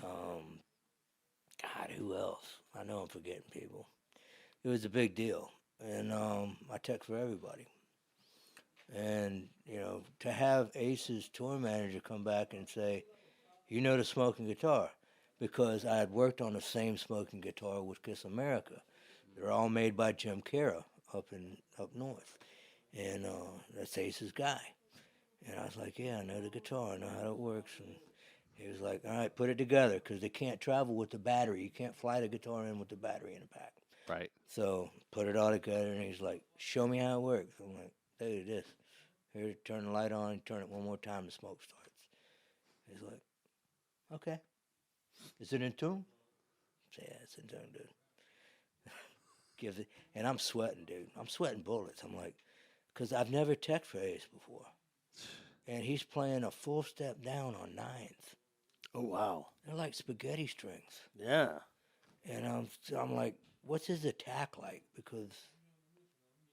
Speaker 4: God, who else? I know I'm forgetting people. It was a big deal, and I tech for everybody. And to have Ace's tour manager come back and say, "You know the smoking guitar," because I had worked on the same smoking guitar with Kiss America. They're all made by Jim Cara up north, and that's Ace's guy. And I was like, "Yeah, I know the guitar. I know how it works." And he was like, "All right, put it together, because they can't travel with the battery. You can't fly the guitar in with the battery in the back."
Speaker 1: Right.
Speaker 4: So put it all together, and he's like, "Show me how it works." I'm like, "Dude, this. Here, turn the light on. Turn it one more time. The smoke starts." He's like, "Okay. Is it in tune?" I say, "Yeah, it's in tune, dude." Gives it, and I'm sweating, dude. I'm sweating bullets. I'm like, because I've never teched for Ace before, and he's playing a full step down on nines.
Speaker 2: Oh, wow.
Speaker 4: They're like spaghetti strings.
Speaker 2: Yeah.
Speaker 4: And I'm like, what's his attack like? Because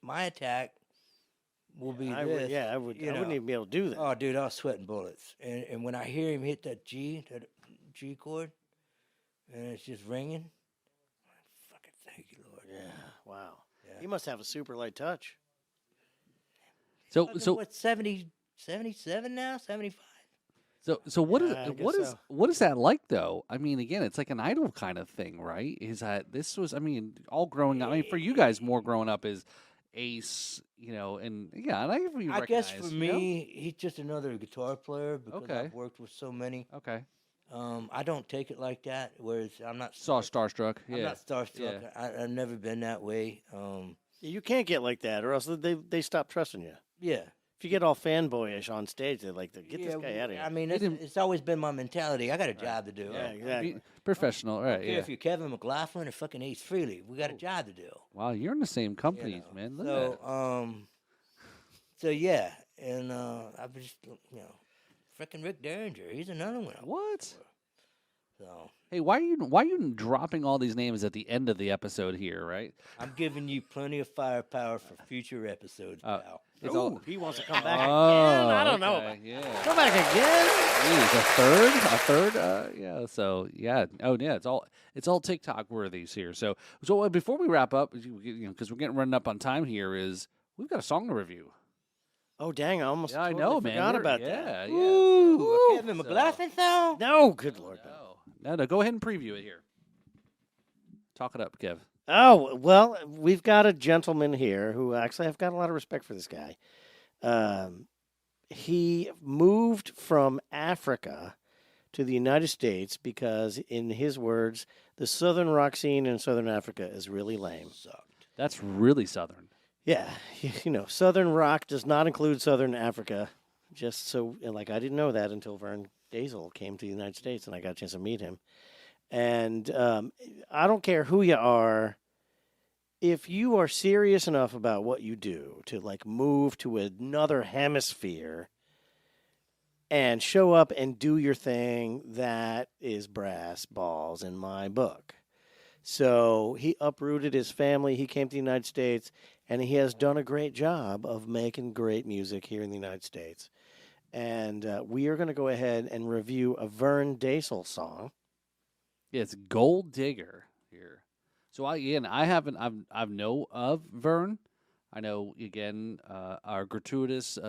Speaker 4: my attack will be
Speaker 2: I
Speaker 4: this.
Speaker 2: would, yeah, I would. I wouldn't even be able to do that.
Speaker 4: Oh, dude, I was sweating bullets. And when I hear him hit that G chord, and it's just ringing, I'm like, fucking thank you, Lord.
Speaker 2: Yeah. Wow.
Speaker 4: Yeah.
Speaker 2: He must have a super light touch.
Speaker 1: So
Speaker 4: What, 70, 77 now? 75?
Speaker 1: So what is
Speaker 2: Yeah, I
Speaker 1: what
Speaker 2: guess
Speaker 1: is
Speaker 2: so.
Speaker 1: what is that like though? I mean, again, it's like an idol kind of thing, right? Is that this was? I mean, all growing up. I mean, for you guys, more growing up is Ace, and yeah, and
Speaker 4: I guess for
Speaker 1: recognize,
Speaker 4: me, he's just another guitar player because
Speaker 1: Okay.
Speaker 4: I've worked with so many.
Speaker 1: Okay.
Speaker 4: I don't take it like that, whereas I'm not
Speaker 1: Saw Starstruck.
Speaker 4: I'm
Speaker 1: Yeah.
Speaker 4: not starstruck. I've never been that way.
Speaker 2: You can't get like that, or else they stop trusting you.
Speaker 4: Yeah.
Speaker 2: If you get all fanboyish on stage, they're like, "Get this guy out of here."
Speaker 4: I mean,
Speaker 1: They didn't-
Speaker 4: it's always been my mentality. I got a job to do.
Speaker 2: yeah, exactly.
Speaker 1: Be professional, right?
Speaker 4: Yeah.
Speaker 1: Yeah.
Speaker 4: If you're Kevin McLaughlin or fucking Ace Frehley, we got a job to do.
Speaker 1: Wow, you're in the same companies,
Speaker 4: know.
Speaker 1: man. Look at that.
Speaker 4: So yeah, and I've just freaking Rick Derringer. He's another one. I worked
Speaker 1: What?
Speaker 4: for. So
Speaker 1: Hey, why are you dropping all these names at the end of the episode here, right?
Speaker 4: I'm giving you plenty of firepower for future episodes, pal.
Speaker 1: It's
Speaker 2: Ooh,
Speaker 1: all.
Speaker 2: he wants to come back
Speaker 1: Oh,
Speaker 2: again. I don't know.
Speaker 1: okay,
Speaker 2: About
Speaker 1: Yeah.
Speaker 2: Come back again?
Speaker 1: Jeez, a third. Yeah. So yeah. Oh yeah. It's all TikTok worthies here. So before we wrap up, because we're getting running up on time here, is we've got a song to review.
Speaker 2: Oh, dang! I almost
Speaker 1: Yeah, I
Speaker 2: totally
Speaker 1: know, man.
Speaker 2: forgot
Speaker 1: We're-
Speaker 2: about
Speaker 1: yeah,
Speaker 2: that.
Speaker 1: Yeah.
Speaker 4: Ooh, a Kevin
Speaker 1: So-
Speaker 4: McLaughlin song?
Speaker 2: No, good lord.
Speaker 1: No. Go ahead and preview it here. Talk it up, Kev.
Speaker 2: Oh, well, we've got a gentleman here who actually I've got a lot of respect for this guy. He moved from Africa to the United States because, in his words, the southern rock scene in southern Africa is really lame.
Speaker 1: That's really southern.
Speaker 2: Yeah, southern rock does not include southern Africa. Just so, I didn't know that until Vern Dazel came to the United States and I got a chance to meet him. And I don't care who you are. If you are serious enough about what you do to move to another hemisphere and show up and do your thing, that is brass balls in my book. So he uprooted his family. He came to the United States, and he has done a great job of making great music here in the United States. And we are going to go ahead and review a Vern Dazel song.
Speaker 1: Yeah, it's Gold Digger here. So I know of Vern. I know again our gratuitous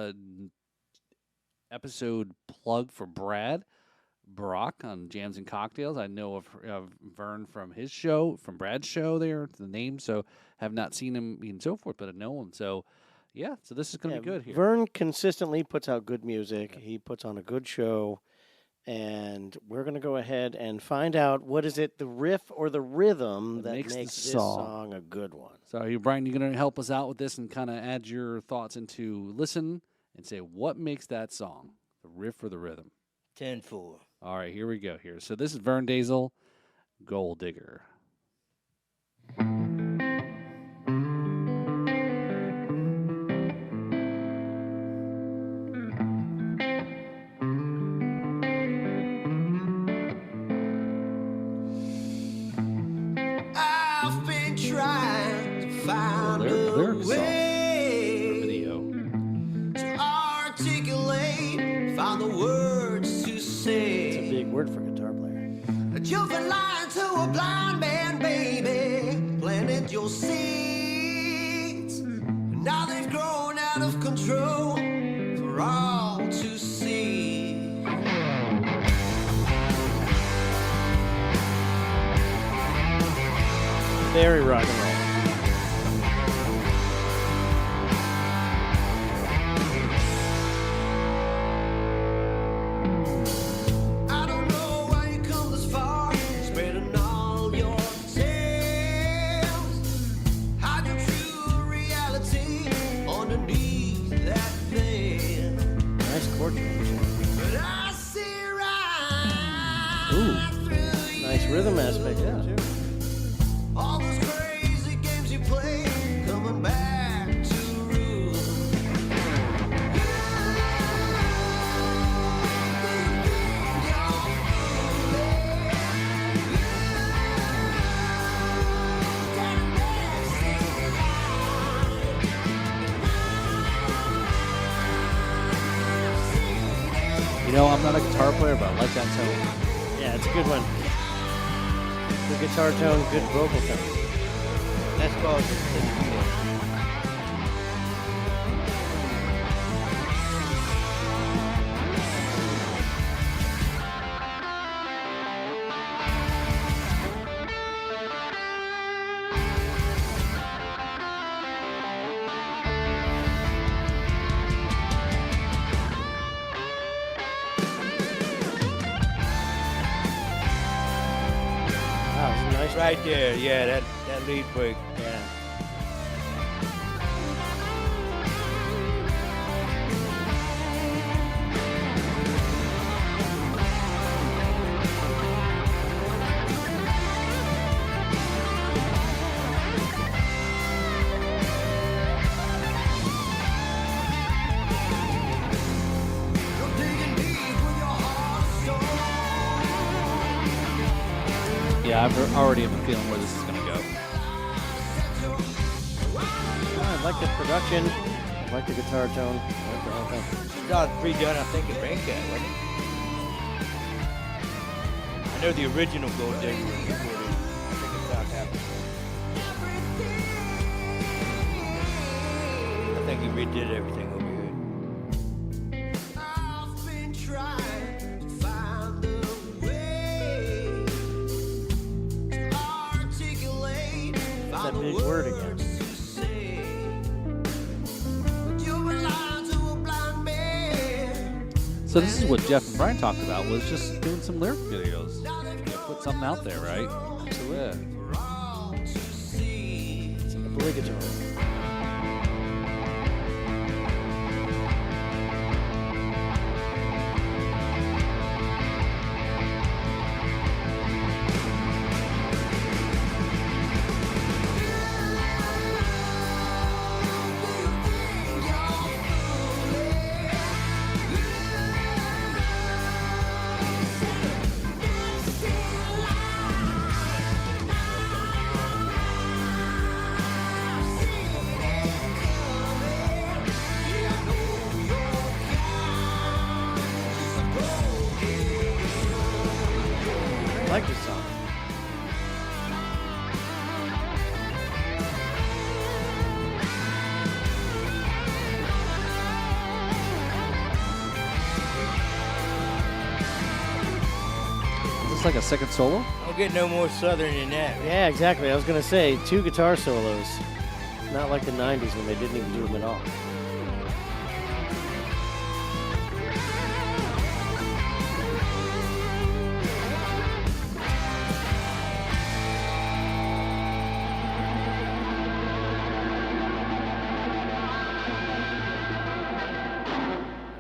Speaker 1: episode plug for Brad Brock on Jams and Cocktails. I know of Vern from his show, from Brad's show there, the name. So have not seen him and so forth, but I know him. So yeah, so this is going to be good here.
Speaker 2: Vern consistently puts out good music. Yeah. He puts on a good show. And we're going to go ahead and find out, what is it, the riff or the rhythm that makes this song a good one.
Speaker 1: So Brian, you're going to help us out with this and kind of add your thoughts into listen and say what makes that song, the riff or the rhythm.
Speaker 4: 10-4.
Speaker 1: All right, here we go. So this is Vern Dazel, Gold Digger.
Speaker 5: Find a
Speaker 1: lyric song
Speaker 5: way
Speaker 1: or video.
Speaker 5: to articulate words to say.
Speaker 2: It's a big word for a guitar player.
Speaker 5: You've been lying to a blind man, baby. Planted your seeds. Now they've grown out of control for all to see.
Speaker 2: Very rock and roll.
Speaker 5: I don't know why you come this far, spreading all your tales. Hide your true reality underneath that veil.
Speaker 2: Nice chord change.
Speaker 5: But I see right
Speaker 2: Ooh.
Speaker 5: through you.
Speaker 2: Nice rhythm aspect
Speaker 1: Yeah.
Speaker 2: too.
Speaker 5: All those crazy games you play, coming back to rule.
Speaker 1: You know, I'm not a guitar player, but I like that tone.
Speaker 2: Yeah, it's a good one. Good guitar tone, good vocal tone.
Speaker 4: That's called the
Speaker 2: Wow, it's a nice.
Speaker 4: right there. Yeah, that lead break.
Speaker 2: Yeah.
Speaker 5: You're digging deep with your heart of stone.
Speaker 1: Yeah, I've already have a feeling where this is going to go.
Speaker 2: I like the production. I like the guitar tone. I like the whole thing.
Speaker 4: That was redone, I think, at Raincat, wasn't it? I know the original Gold Digger was recorded, I think, in South Africa. I think he redid everything over here.
Speaker 5: I've been trying to find the way to articulate
Speaker 2: that big word again.
Speaker 5: words to say. But you were lying to a blind man.
Speaker 1: So this is what Jeff and Brian talked about, was just doing some lyric videos. Put something out there, right? Absolutely.
Speaker 5: For all to see.
Speaker 2: It's obligatory. I like this song.
Speaker 1: Is this like a second solo?
Speaker 4: Don't get no more southern than that.
Speaker 2: Yeah, exactly. I was going to say 2 guitar solos. Not like the 90s when they didn't even do them at all.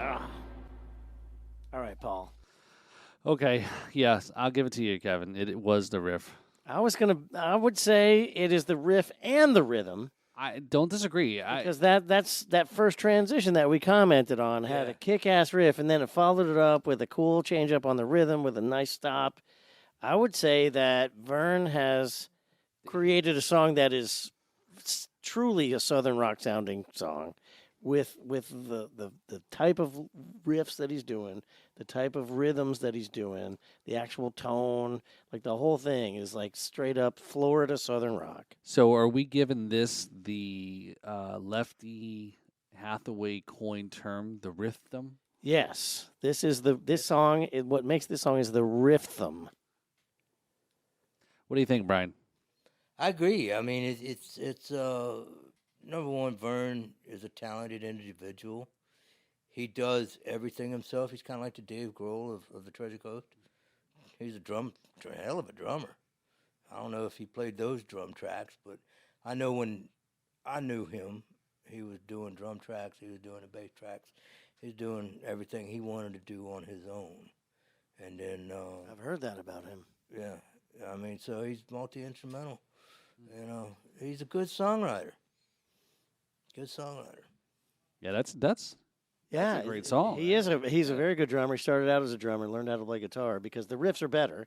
Speaker 2: Ah. All right, Paul.
Speaker 1: Okay, yes, I'll give it to you, Kevin. It was the riff.
Speaker 2: I would say it is the riff and the rhythm.
Speaker 1: I don't disagree.
Speaker 2: Because that's that first transition that we commented on had a kick-ass riff, and then it followed it up with a cool change up on the rhythm with a nice stop. I would say that Vern has created a song that is truly a southern rock sounding song with the type of riffs that he's doing, the type of rhythms that he's doing, the actual tone, like the whole thing is like straight up Florida Southern rock.
Speaker 1: So are we giving this the Lefty Hathaway coined term, the rhythm?
Speaker 2: Yes, this song. What makes this song is the rhythm.
Speaker 1: What do you think, Brian?
Speaker 4: I agree. I mean, it's number one. Vern is a talented individual. He does everything himself. He's kind of like the Dave Grohl of the Treasure Coast. He's a hell of a drummer. I don't know if he played those drum tracks, but I know when I knew him, he was doing drum tracks. He was doing the bass tracks. He's doing everything he wanted to do on his own. And then
Speaker 2: I've heard that about him.
Speaker 4: yeah, I mean, so he's multi-instrumental. You know, he's a good songwriter. Good songwriter.
Speaker 1: Yeah, that's
Speaker 2: Yeah,
Speaker 1: a great song.
Speaker 2: He's a very good drummer. He started out as a drummer, learned how to play guitar because the riffs are better.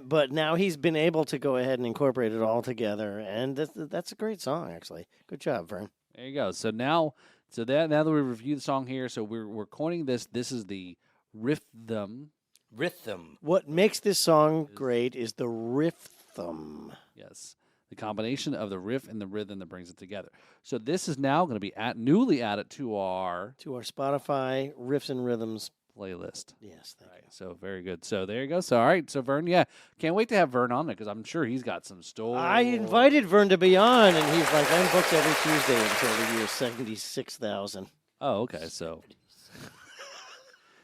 Speaker 2: But now he's been able to go ahead and incorporate it all together, and that's a great song, actually. Good job, Vern.
Speaker 1: There you go. So now that we review the song here, so we're coining this. This is the rhythm.
Speaker 4: Rhythm.
Speaker 2: What makes this song great is the rhythm.
Speaker 1: Yes, the combination of the riff and the rhythm that brings it together. So this is now going to be newly added to our
Speaker 2: Spotify Riffs and Rhythms
Speaker 1: playlist.
Speaker 2: Yes, thank you.
Speaker 1: So very good. So there you go. So all right. So Vern, yeah, can't wait to have Vern on there because I'm sure he's got some stories.
Speaker 2: I invited Vern to be on, and he's like, I'm booked every Tuesday until the year 76,000.
Speaker 1: Oh, okay. So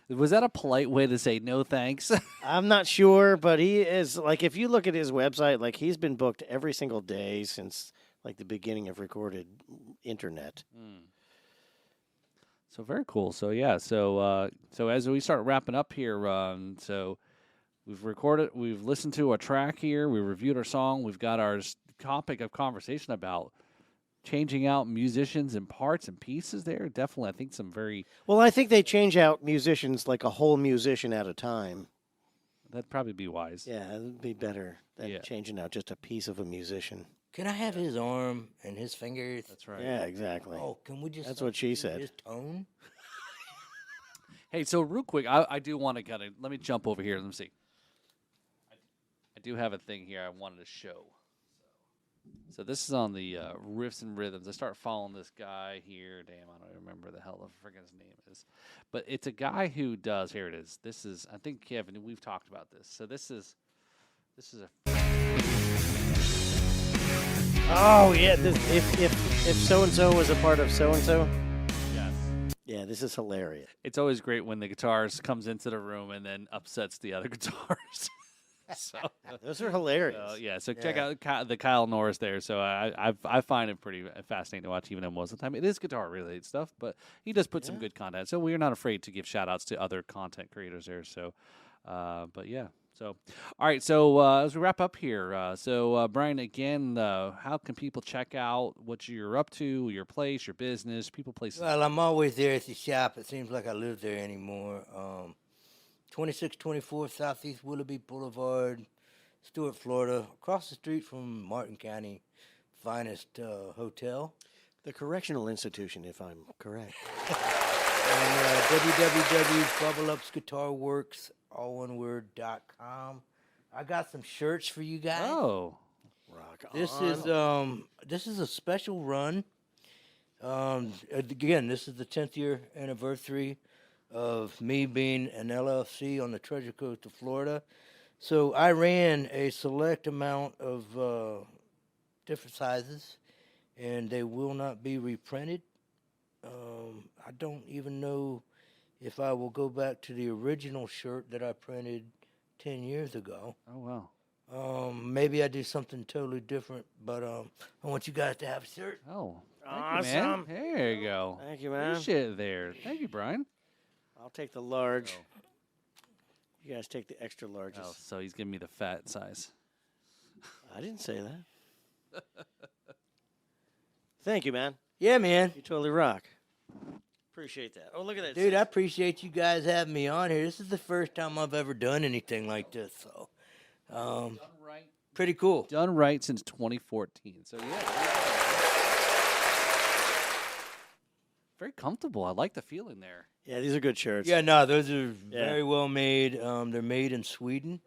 Speaker 1: was that a polite way to say no thanks?
Speaker 2: I'm not sure, but he is, like, if you look at his website, like, he's been booked every single day since, like, the beginning of recorded internet.
Speaker 1: So very cool. So yeah. So as we start wrapping up here, so we've listened to a track here. We reviewed our song. We've got our topic of conversation about changing out musicians and parts and pieces there. Definitely, I think some very...
Speaker 2: Well, I think they change out musicians like a whole musician at a time.
Speaker 1: That'd probably be wise.
Speaker 2: Yeah, it would be better than changing out just a piece of a musician.
Speaker 4: Can I have his arm and his fingers?
Speaker 1: That's right.
Speaker 2: Yeah, exactly.
Speaker 4: Oh, can we just...
Speaker 2: That's what she
Speaker 4: substitute
Speaker 2: said.
Speaker 4: His tone?
Speaker 1: Hey, so real quick, I do want to kind of... Let me jump over here. Let me see. I do have a thing here I wanted to show. So this is on the Riffs and Rhythms. I start following this guy here. Damn, I don't remember the hell of friggin' his name is. But it's a guy who does, here it is. This is, I think, Kevin, we've talked about this. So this is a...
Speaker 2: Oh, yeah, if so-and-so was a part of so-and-so.
Speaker 1: Yes.
Speaker 2: Yeah, this is hilarious.
Speaker 1: It's always great when the guitarist comes into the room and then upsets the other guitars. So
Speaker 2: Those are hilarious.
Speaker 1: so check out the Kyle Norris there. So I find it pretty fascinating to watch, even though most of the time it is guitar related stuff, but he does put some good content. So we are not afraid to give shout outs to other content creators there. So, but yeah. So, all right. So as we wrap up here, Brian, again, how can people check out what you're up to, your place, your business, people, places?
Speaker 4: Well, I'm always there at the shop. It seems like I live there anymore. 2624 Southeast Willoughby Boulevard, Stuart, Florida, across the street from Martin County finest hotel.
Speaker 2: The correctional institution, if I'm correct.
Speaker 4: And www.bubbleupsguitarworks, all one word.com. I got some shirts for you guys.
Speaker 1: Oh,
Speaker 2: Rock
Speaker 4: This is a special run. Again, this is the 10th year anniversary of me being an LLC on the Treasure Coast of Florida. So I ran a select amount of different sizes, and they will not be reprinted. I don't even know if I will go back to the original shirt that I printed 10 years ago.
Speaker 1: Oh, wow.
Speaker 4: Maybe I do something totally different, but I want you guys to have a shirt.
Speaker 1: Oh,
Speaker 2: Awesome.
Speaker 1: thank you, man. There you go.
Speaker 2: Thank you, man.
Speaker 1: Appreciate it there. Thank you, Brian.
Speaker 2: I'll take the large. You guys take the extra larges.
Speaker 1: Oh, so he's giving me the fat size.
Speaker 2: I didn't say that. Thank you, man.
Speaker 4: Yeah, man.
Speaker 2: You totally rock. Appreciate that. Oh, look at that.
Speaker 4: Dude, I appreciate you guys having me on here. This is the first time I've ever done anything like this, so
Speaker 1: Done right.
Speaker 4: pretty cool.
Speaker 1: Done right since 2014. So, yeah. Very comfortable. I like the feeling there.
Speaker 2: Yeah, these are good shirts.
Speaker 4: Yeah, no, those are
Speaker 2: Yeah.
Speaker 4: very well made. They're made in Sweden.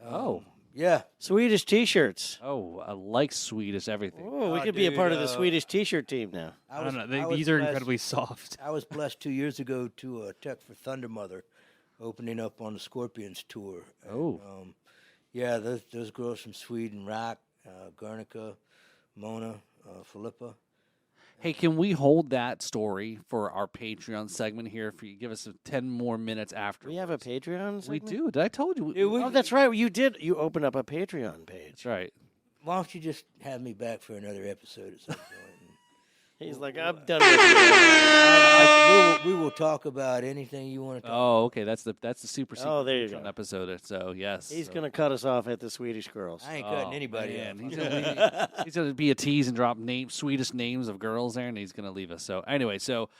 Speaker 1: Oh.
Speaker 4: Yeah.
Speaker 2: Swedish T-shirts.
Speaker 1: Oh, I like Swedish everything.
Speaker 2: Oh, we
Speaker 4: Oh,
Speaker 2: could be a
Speaker 4: dude,
Speaker 2: part of the Swedish T-shirt team now.
Speaker 3: I don't know.
Speaker 4: I was
Speaker 3: These are
Speaker 4: blessed-
Speaker 3: incredibly soft.
Speaker 4: I was blessed 2 years ago to tech for Thunder Mother, opening up on the Scorpions tour.
Speaker 1: Oh.
Speaker 4: Yeah, those girls from Sweden, Rack, Guernica, Mona, Filippa.
Speaker 1: Hey, can we hold that story for our Patreon segment here? If you give us 10 more minutes after.
Speaker 2: We have a Patreon
Speaker 1: We
Speaker 2: segment?
Speaker 1: do. Did I told you?
Speaker 4: Yeah, we-
Speaker 2: Oh, that's right. You did. You opened up a Patreon page.
Speaker 1: That's right.
Speaker 4: Why don't you just have me back for another episode at some point?
Speaker 2: He's like, I'm done with you.
Speaker 4: We will talk about anything you want to talk
Speaker 1: Oh, okay. That's the super secret
Speaker 2: Oh, there you
Speaker 1: Patreon
Speaker 2: go.
Speaker 1: episode. So yes,
Speaker 2: He's
Speaker 1: so-
Speaker 2: gonna cut us off at the Swedish girls.
Speaker 4: I ain't cutting
Speaker 1: Oh,
Speaker 4: anybody
Speaker 1: man.
Speaker 4: off.
Speaker 1: He's gonna be a tease and drop Swedish names of girls there, and he's gonna leave us. So anyway, so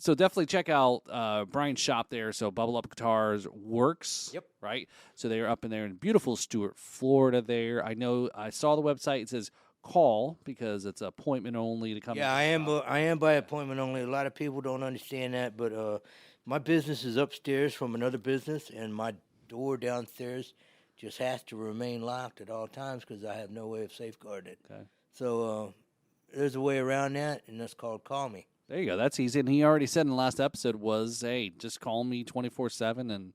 Speaker 1: definitely check out Brian's shop there. So Bubble Up Guitars works.
Speaker 4: Yep.
Speaker 1: Right. So they're up in there in beautiful Stuart, Florida. There, I know. I saw the website. It says call because it's appointment only to come.
Speaker 4: Yeah, I am by appointment only. A lot of people don't understand that, but my business is upstairs from another business, and my door downstairs just has to remain locked at all times because I have no way of safeguarding it.
Speaker 1: Okay.
Speaker 4: So there's a way around that, and that's called Call Me.
Speaker 1: There you go. That's easy. And he already said in the last episode was, hey, just call me 24/7 and.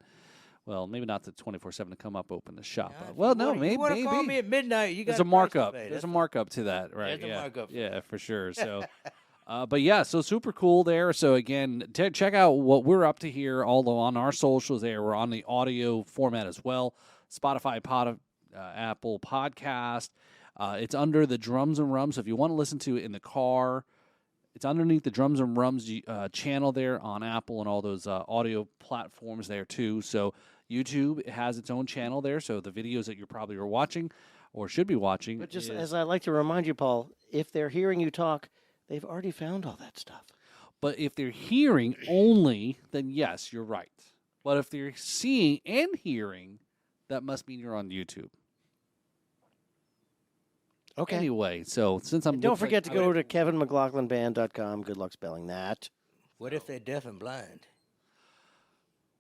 Speaker 1: Well, maybe not the 24/7 to come up open the shop.
Speaker 4: If
Speaker 1: Well,
Speaker 4: you
Speaker 1: no,
Speaker 4: wanna-
Speaker 1: maybe.
Speaker 4: You want to call
Speaker 1: maybe.
Speaker 4: me at midnight? You got
Speaker 1: There's a markup.
Speaker 4: Pay.
Speaker 1: There's
Speaker 4: That's
Speaker 1: a
Speaker 4: fine.
Speaker 1: markup to that, right?
Speaker 4: There's a
Speaker 1: yeah,
Speaker 4: markup.
Speaker 1: yeah, for sure. So, but yeah, so super cool there. So again, check out what we're up to here. Although on our socials, there we're on the audio format as well. Spotify, Apple Podcast. It's under the Drums and Rums. So if you want to listen to it in the car, it's underneath the Drums and Rums channel there on Apple and all those audio platforms there too. So YouTube has its own channel there. So the videos that you probably are watching or should be watching.
Speaker 2: But just
Speaker 1: is-
Speaker 2: as I like to remind you, Paul, if they're hearing you talk, they've already found all that stuff.
Speaker 1: But if they're hearing only, then yes, you're right. But if they're seeing and hearing, that must mean you're on YouTube.
Speaker 2: Okay.
Speaker 1: Anyway, so since I'm
Speaker 2: And don't
Speaker 1: looks like-
Speaker 2: forget to go to kevinmclaughlinband.com. Good luck spelling that.
Speaker 4: What if they're deaf and blind?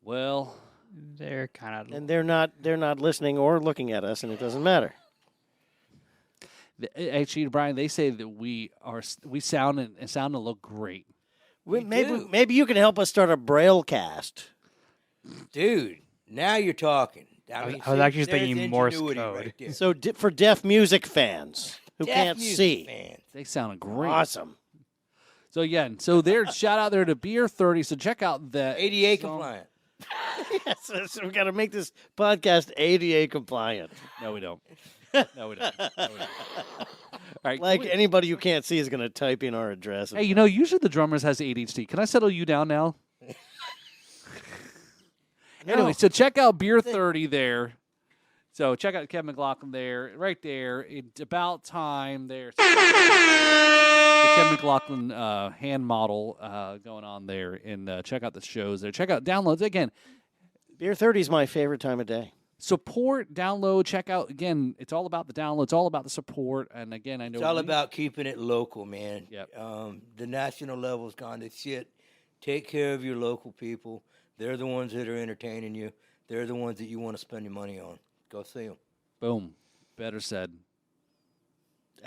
Speaker 1: Well,
Speaker 3: They're kind of.
Speaker 2: And they're not listening or looking at us, and it doesn't matter.
Speaker 1: actually, Brian, they say that we sound and look great.
Speaker 2: Maybe you can help us start a Braille cast.
Speaker 4: Dude, now you're talking.
Speaker 3: I was
Speaker 4: see,
Speaker 3: actually
Speaker 4: there's
Speaker 3: thinking Morse
Speaker 4: ingenuity
Speaker 3: code.
Speaker 4: right there.
Speaker 2: So for deaf music fans who
Speaker 4: Deaf
Speaker 2: can't
Speaker 4: music
Speaker 2: see,
Speaker 4: fans.
Speaker 1: They sound great.
Speaker 2: awesome.
Speaker 1: So again, shout out there to Beer 30. So check out the
Speaker 4: ADA
Speaker 1: song-
Speaker 4: compliant.
Speaker 2: Yes, so we got to make this podcast ADA compliant.
Speaker 1: No, we don't. No, we don't. No, we don't. All right.
Speaker 2: Like anybody you can't see is going to type in our address.
Speaker 1: Hey, usually the drummers has ADHD. Can I settle you down now? Anyway, so check out Beer 30 there. So check out Kevin McLaughlin there, right there. It's about time there. The Kevin McLaughlin hand model going on there, and check out the shows there. Check out downloads again.
Speaker 2: Beer 30 is my favorite time of day.
Speaker 1: Support, download, check out again. It's all about the download. It's all about the support. And again, I know
Speaker 4: It's all about keeping it local, man.
Speaker 1: Yep.
Speaker 4: The national level's gone to shit. Take care of your local people. They're the ones that are entertaining you. They're the ones that you want to spend your money on. Go see them.
Speaker 1: Boom. Better said.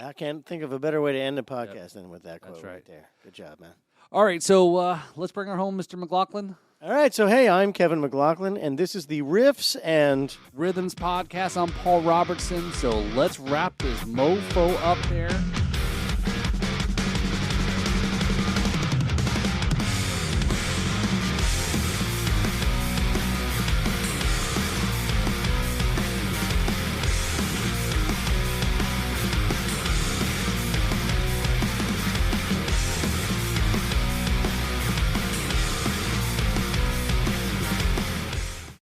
Speaker 2: I can't think of a better way to end the podcast than with that
Speaker 1: That's
Speaker 2: quote
Speaker 1: right.
Speaker 2: there. Good job, man.
Speaker 1: All right, so let's bring her home, Mr. McLaughlin.
Speaker 2: All right, so hey, I'm Kevin McLaughlin, and this is the Riffs and
Speaker 1: Rhythms podcast. I'm Paul Robertson. So let's wrap this mofo up there.